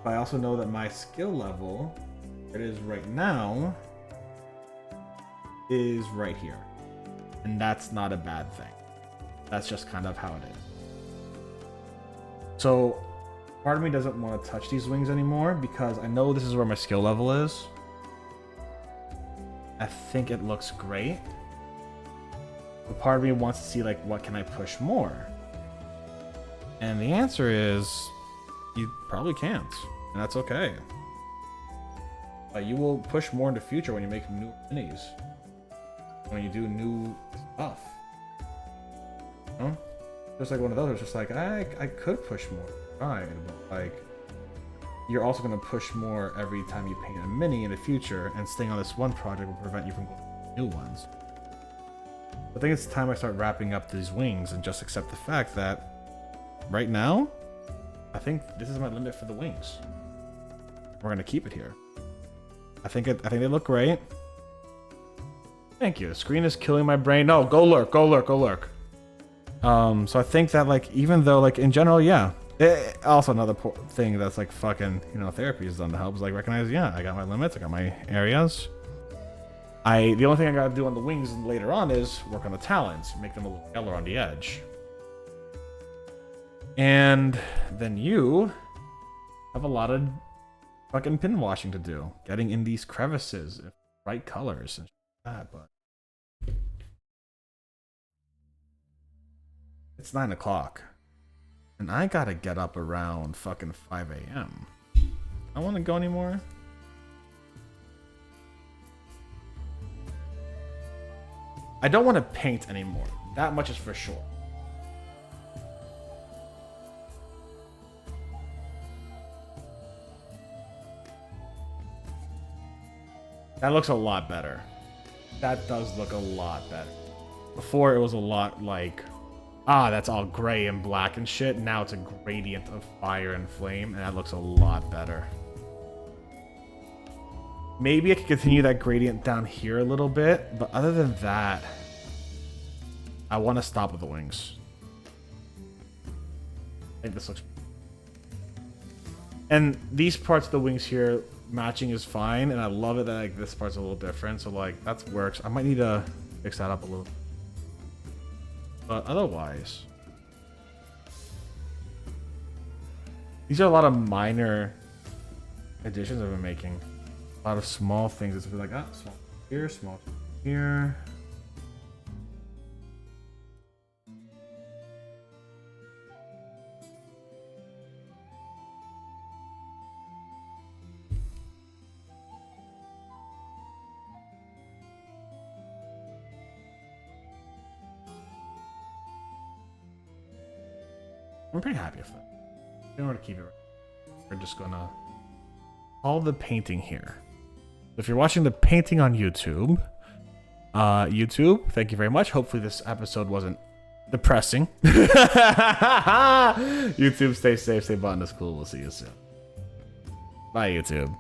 But I also know that my skill level, it is right now, is right here. And that's not a bad thing. That's just kind of how it is. So part of me doesn't want to touch these wings anymore because I know this is where my skill level is. I think it looks great. But part of me wants to see, like, what can I push more? And the answer is you probably can't. And that's okay. You will push more in the future when you make new minis. When you do new stuff. You know? Just like one of those, it's just like, I could push more. Fine, but like, you're also going to push more every time you paint a mini in the future, and staying on this one project will prevent you from going to new ones. I think it's time I start wrapping up these wings and just accept the fact that right now, I think this is my limit for the wings. We're gonna keep it here. I think they look great. Thank you. The screen is killing my brain. No, go lurk, go lurk, go lurk. So I think that, like, even though, like, in general, yeah. Also another thing that's like fucking, you know, therapy has done to help is like recognize, yeah, I got my limits, I got my areas. The only thing I gotta do on the wings later on is work on the talons, make them a little yellow on the edge. And then you have a lot of fucking pin washing to do, getting in these crevices, right colors and that. But it's 9 o'clock, and I gotta get up around fucking 5 a.m. I don't want to go anymore. I don't want to paint anymore. That much is for sure. That looks a lot better. That does look a lot better. Before it was a lot like, that's all gray and black and shit. Now it's a gradient of fire and flame, and that looks a lot better. Maybe I could continue that gradient down here a little bit, but other than that, I want to stop with the wings. I think this looks... And these parts of the wings here, matching is fine, and I love it that like this part's a little different, so like that works. I might need to fix that up a little. But otherwise, these are a lot of minor additions I've been making. A lot of small things. It's like, small here, small here. I'm pretty happy with that. In order to keep it, we're just gonna all the painting here. If you're watching the painting on YouTube, thank you very much. Hopefully this episode wasn't depressing. YouTube, stay safe, stay Botanist Cool. We'll see you soon. Bye, YouTube.